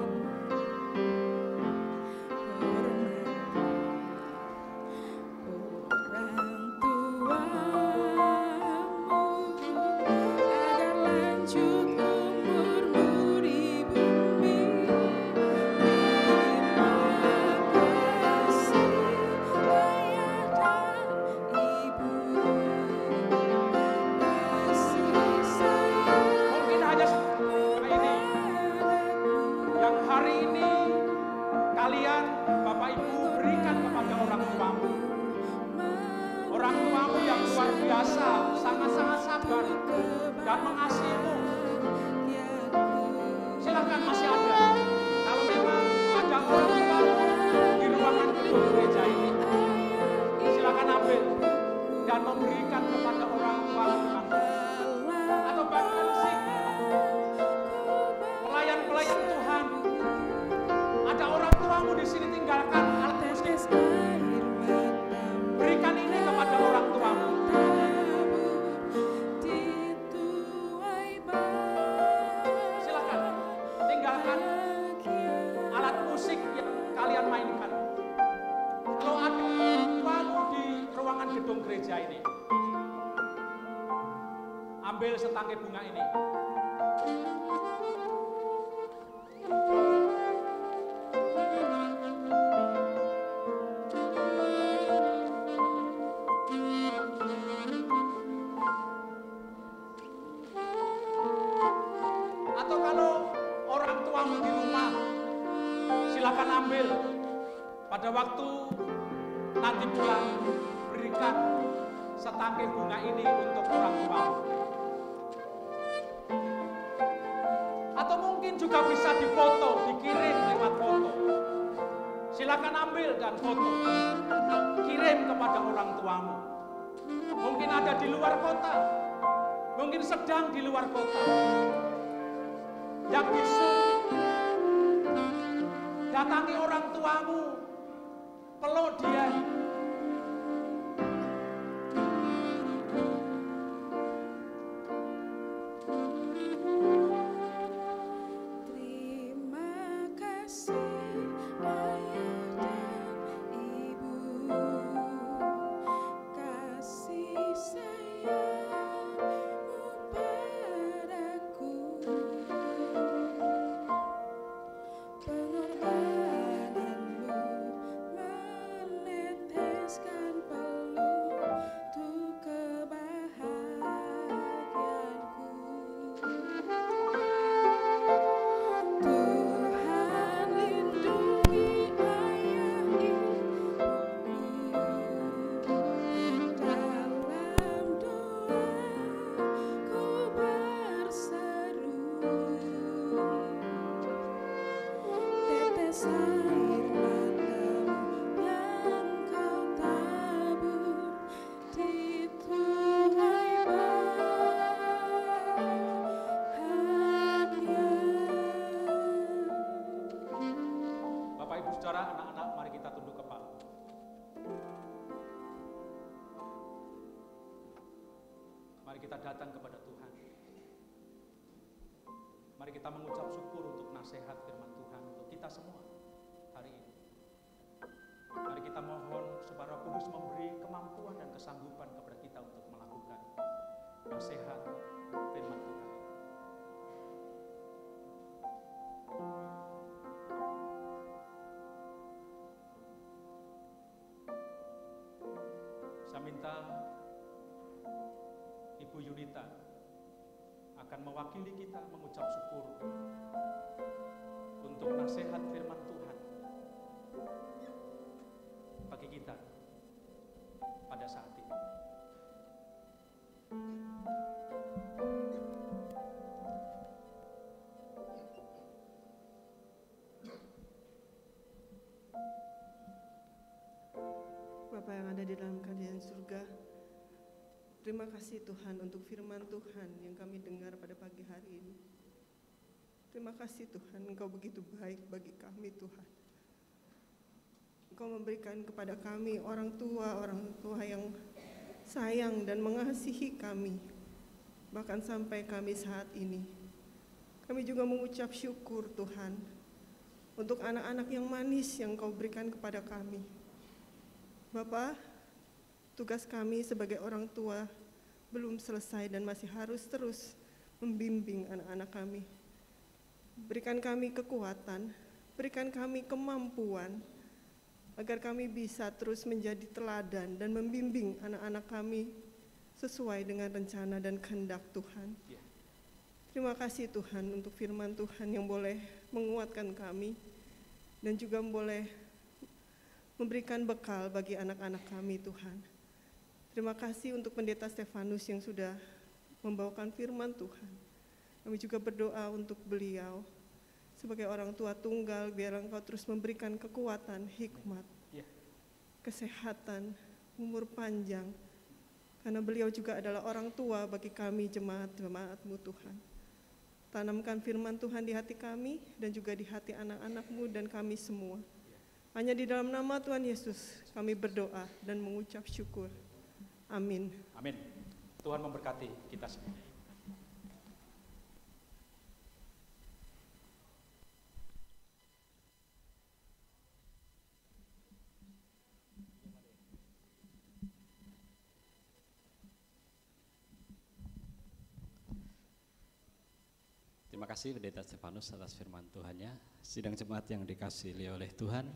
Orang tuamu agar lanjut umurmu di bumi. Terima kasih ayah dan ibu, kasih sayang Mungkin hanya ini yang hari ini kalian Bapak Ibu berikan kepada orang tuamu. Orang tuamu yang luar biasa, sangat-sangat sabar dan mengasihimu. Silakan masih ada. Kalau memang ada orang tuamu di ruangan gedung gereja ini, silakan ambil dan memberikan kepada orang tuamu nanti. Atau bahkan sih pelayan-pelayan Tuhan, ada orang tuamu di sini tinggalkan alat musik. tetes air matamu Berikan ini kepada orang tuamu. dituai bahagia. Silakan tinggalkan alat musik yang kalian mainkan. Kalau ada tuamu di ruangan gedung gereja ini, ambil setangkai bunga ini. Atau kalau orang tuamu di rumah, silakan ambil. Pada waktu nanti pulang, berikan setangkai bunga ini untuk orang tuamu. Atau mungkin juga bisa difoto, dikirim lewat foto. Silakan ambil dan foto. Kirim kepada orang tuamu. Mungkin ada di luar kota, mungkin sedang di luar kota. Yang bisu, datangi orang tuamu, peluk dia. Terima kasih ayah dan ibu, kasih sayangmu padaku, pengorbananmu meneteskan peluh untuk kebahagiaanku. Tuhan lindungi ayah ibuku, dalam doa ku berseru, tetes air matamu yang kau tabur dituai bahagia. Bapak Ibu Saudara, anak-anak, mari kita tunduk kepala. Mari kita kita datang kepada Tuhan. Mari kita mengucap syukur untuk nasihat firman Tuhan untuk kita semua hari ini. Mari kita mohon supaya Roh Kudus memberi kemampuan dan kesanggupan kepada kita untuk melakukan nasihat firman Tuhan. Saya minta Ibu Yunita akan mewakili kita mengucap syukur untuk nasihat firman Tuhan bagi kita pada saat ini. Bapa yang ada di dalam kerajaan surga, terima kasih Tuhan untuk firman Tuhan yang kami dengar pada pagi hari ini. Terima kasih Tuhan, Engkau begitu baik bagi kami Tuhan. Engkau memberikan kepada kami orang tua yang sayang dan mengasihi kami, bahkan sampai kami saat ini. Kami juga mengucap syukur Tuhan untuk anak-anak yang manis yang Engkau berikan kepada kami. Bapa, tugas kami sebagai orang tua belum selesai dan masih harus terus membimbing anak-anak kami. Berikan kami kekuatan, berikan kami kemampuan, agar kami bisa terus menjadi teladan dan membimbing anak-anak kami sesuai dengan rencana dan kehendak Tuhan. Terima kasih Tuhan untuk firman Tuhan yang boleh menguatkan kami dan juga boleh memberikan bekal bagi anak-anak kami Tuhan. Terima kasih untuk Pendeta Stefanus yang sudah membawakan firman Tuhan. Kami juga berdoa untuk beliau sebagai orang tua tunggal, biar Engkau terus memberikan kekuatan, hikmat, kesehatan, umur panjang, karena beliau juga adalah orang tua bagi kami jemaat-jemaat-Mu Tuhan. Tanamkan firman Tuhan di hati kami dan juga di hati anak-anak-Mu dan kami semua. Hanya di dalam nama Tuhan Yesus kami berdoa dan mengucap syukur. Amin. Amin. Tuhan memberkati kita semua. Terima kasih Pendeta Stefanus atas firman Tuhannya. Sidang jemaat yang dikasihi oleh Tuhan,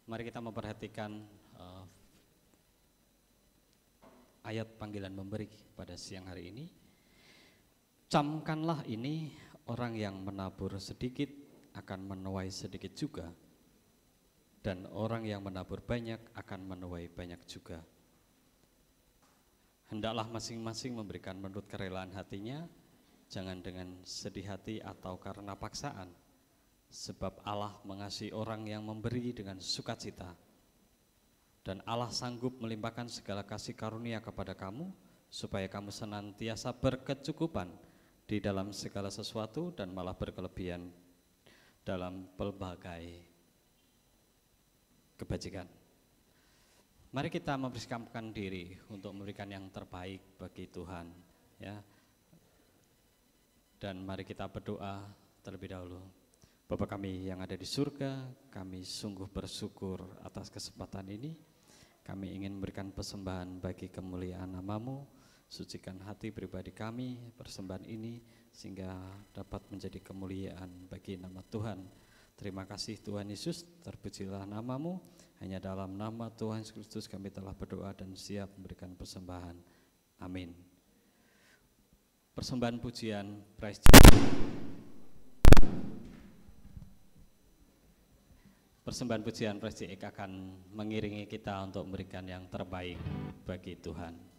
mari kita memperhatikan ayat panggilan memberi pada siang hari ini. Camkanlah ini, orang yang menabur sedikit akan menuai sedikit juga, dan orang yang menabur banyak akan menuai banyak juga. Hendaklah masing-masing memberikan menurut kerelaan hatinya, jangan dengan sedih hati atau karena paksaan, sebab Allah mengasihi orang yang memberi dengan sukacita. Dan Allah sanggup melimpahkan segala kasih karunia kepada kamu, supaya kamu senantiasa berkecukupan di dalam segala sesuatu dan malah berkelebihan dalam pelbagai kebajikan. Mari kita mempersiapkan diri untuk memberikan yang terbaik bagi Tuhan, ya. Dan mari kita berdoa terlebih dahulu. Bapa kami yang ada di surga, kami sungguh bersyukur atas kesempatan ini. Kami ingin memberikan persembahan bagi kemuliaan nama-Mu. Sucikan hati pribadi kami persembahan ini, sehingga dapat menjadi kemuliaan bagi nama Tuhan. Terima kasih Tuhan Yesus, terpujilah nama-Mu. Hanya dalam nama Tuhan Yesus Kristus kami telah berdoa dan siap memberikan persembahan. Amin. Persembahan pujian praise Persembahan pujian Praise GX akan mengiringi kita untuk memberikan yang terbaik bagi Tuhan.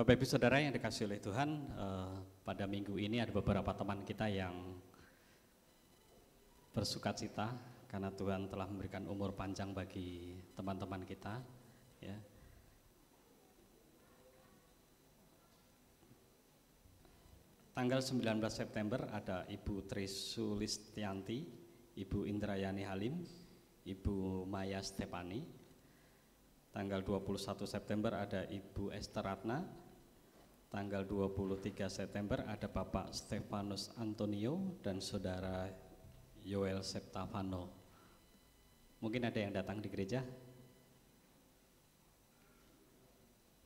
Bapak Ibu Saudara yang dikasihi oleh Tuhan, pada minggu ini ada beberapa teman kita yang bersukacita karena Tuhan telah memberikan umur panjang bagi teman-teman kita, ya. Tanggal 19 September ada Ibu Trisulistianti, Ibu Indrayani Halim, Ibu Maya Stefani. Tanggal 21 September ada Ibu Esther Ratna. Tanggal 23 September ada Bapak Stefanus Antonio dan Saudara Yoel Septavano. Mungkin ada yang datang di gereja?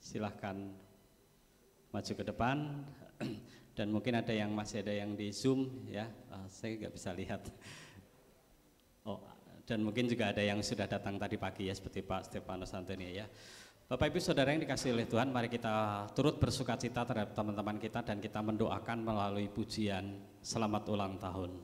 Silahkan maju ke depan. Dan mungkin ada yang masih ada yang di Zoom, ya, saya nggak bisa lihat. Oh, dan mungkin juga ada yang sudah datang tadi pagi, ya, seperti Pak Stefanus Antonio, ya. Bapak Ibu Saudara yang dikasihi oleh Tuhan, mari kita turut bersukacita terhadap teman-teman kita dan kita mendoakan melalui pujian selamat ulang tahun.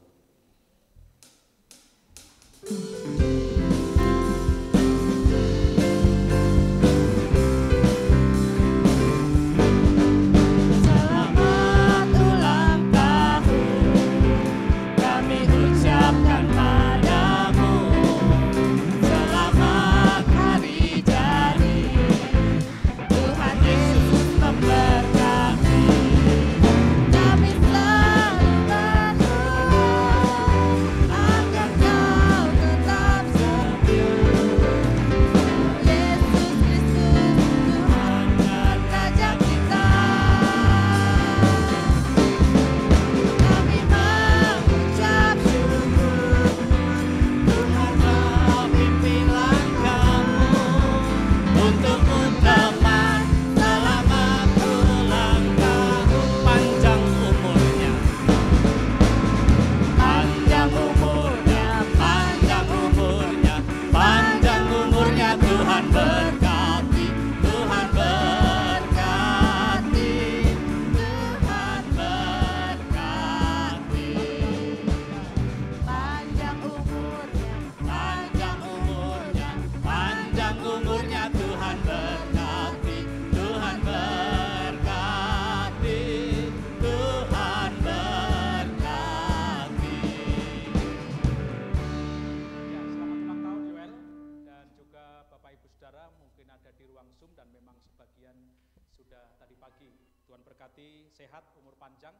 Sehat, umur panjang,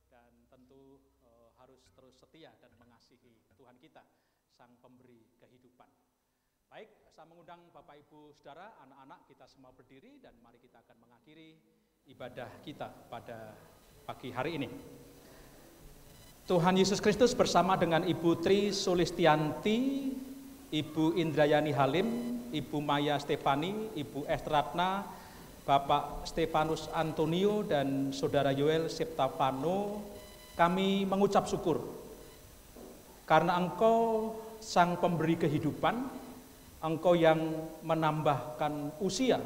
dan tentu harus terus setia dan mengasihi Tuhan kita, Sang Pemberi kehidupan. Baik, saya mengundang Bapak Ibu Saudara, anak-anak kita semua berdiri dan mari kita akan mengakhiri ibadah kita pada pagi hari ini. Tuhan Yesus Kristus bersama dengan Ibu Tri Sulistianti, Ibu Indrayani Halim, Ibu Maya Stefani, Ibu Esther Ratna, Bapak Stefanus Antonio dan Saudara Yoel Septavano, kami mengucap syukur karena Engkau Sang Pemberi kehidupan, Engkau yang menambahkan usia,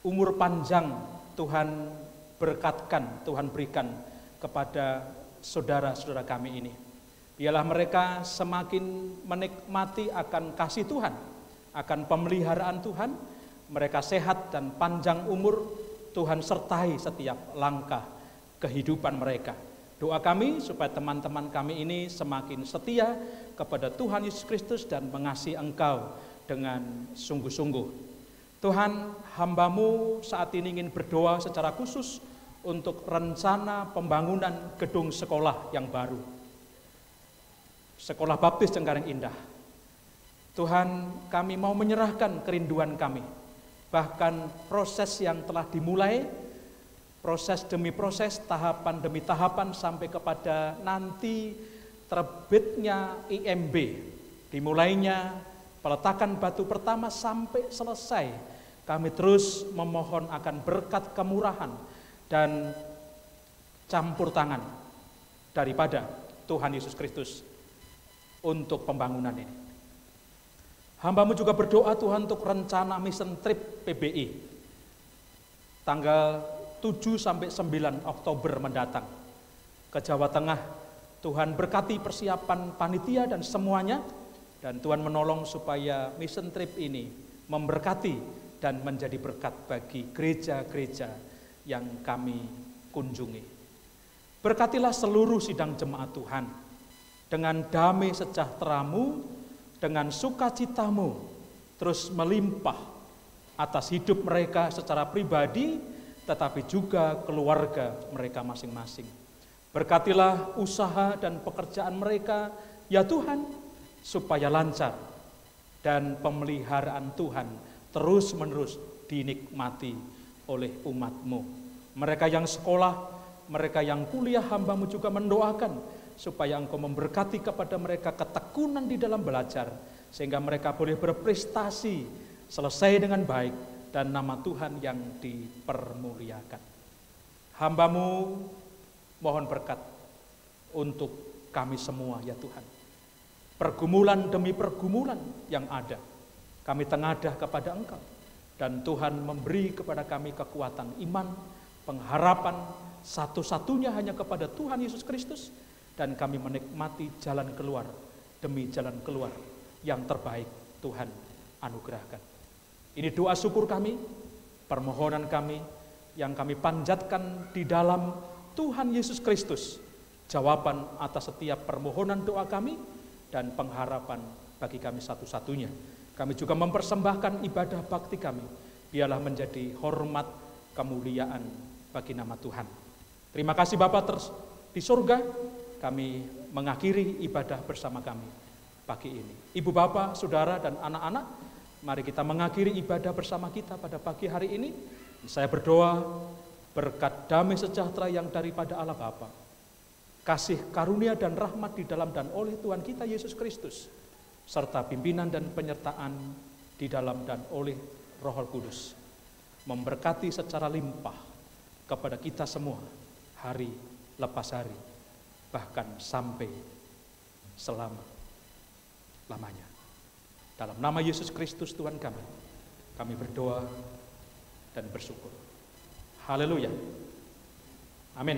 umur panjang Tuhan berkatkan, Tuhan berikan kepada saudara-saudara kami ini. Biarlah mereka semakin menikmati akan kasih Tuhan, akan pemeliharaan Tuhan. Mereka sehat dan panjang umur, Tuhan sertai setiap langkah kehidupan mereka. Doa kami supaya teman-teman kami ini semakin setia kepada Tuhan Yesus Kristus dan mengasihi Engkau dengan sungguh-sungguh. Tuhan, hamba-Mu saat ini ingin berdoa secara khusus untuk rencana pembangunan gedung sekolah yang baru. Sekolah Baptis Cengkareng Indah. Tuhan, kami mau menyerahkan kerinduan kami. Bahkan proses yang telah dimulai, proses demi proses, tahapan demi tahapan sampai kepada nanti terbitnya IMB, dimulainya peletakan batu pertama sampai selesai. Kami terus memohon akan berkat kemurahan dan campur tangan daripada Tuhan Yesus Kristus untuk pembangunan ini. Hamba-Mu juga berdoa Tuhan untuk rencana mission trip PBI tanggal 7 sampai 9 Oktober mendatang ke Jawa Tengah. Tuhan berkati persiapan panitia dan semuanya, dan Tuhan menolong supaya mission trip ini memberkati dan menjadi berkat bagi gereja-gereja yang kami kunjungi. Berkatilah seluruh sidang jemaat Tuhan dengan damai sejahtera-Mu, dengan sukacita-Mu terus melimpah atas hidup mereka secara pribadi, tetapi juga keluarga mereka masing-masing. Berkatilah usaha dan pekerjaan mereka, ya Tuhan, supaya lancar dan pemeliharaan Tuhan terus-menerus dinikmati oleh umat-Mu. Mereka yang sekolah, mereka yang kuliah, hamba-Mu juga mendoakan supaya Engkau memberkati kepada mereka ketekunan di dalam belajar, sehingga mereka boleh berprestasi, selesai dengan baik, dan nama Tuhan yang dipermuliakan. Hamba-Mu mohon berkat untuk kami semua, ya Tuhan. Pergumulan demi pergumulan yang ada, kami tengadah kepada Engkau, dan Tuhan memberi kepada kami kekuatan iman, pengharapan satu-satunya hanya kepada Tuhan Yesus Kristus, dan kami menikmati jalan keluar demi jalan keluar yang terbaik Tuhan anugerahkan. Ini doa syukur kami, permohonan kami yang kami panjatkan di dalam Tuhan Yesus Kristus, jawaban atas setiap permohonan doa kami dan pengharapan bagi kami satu-satunya. Kami juga mempersembahkan ibadah bakti kami, biarlah menjadi hormat kemuliaan bagi nama Tuhan. Terima kasih Bapa di surga, kami mengakhiri ibadah bersama kami pagi ini. Ibu Bapa, saudara dan anak-anak, mari kita mengakhiri ibadah bersama kita pada pagi hari ini. Saya berdoa berkat damai sejahtera yang daripada Allah Bapa, kasih karunia dan rahmat di dalam dan oleh Tuhan kita Yesus Kristus, serta pimpinan dan penyertaan di dalam dan oleh Roh Kudus, memberkati secara limpah kepada kita semua hari lepas hari, bahkan sampai selama-lamanya. Dalam nama Yesus Kristus Tuhan kami berdoa dan bersyukur. Haleluya. Amin.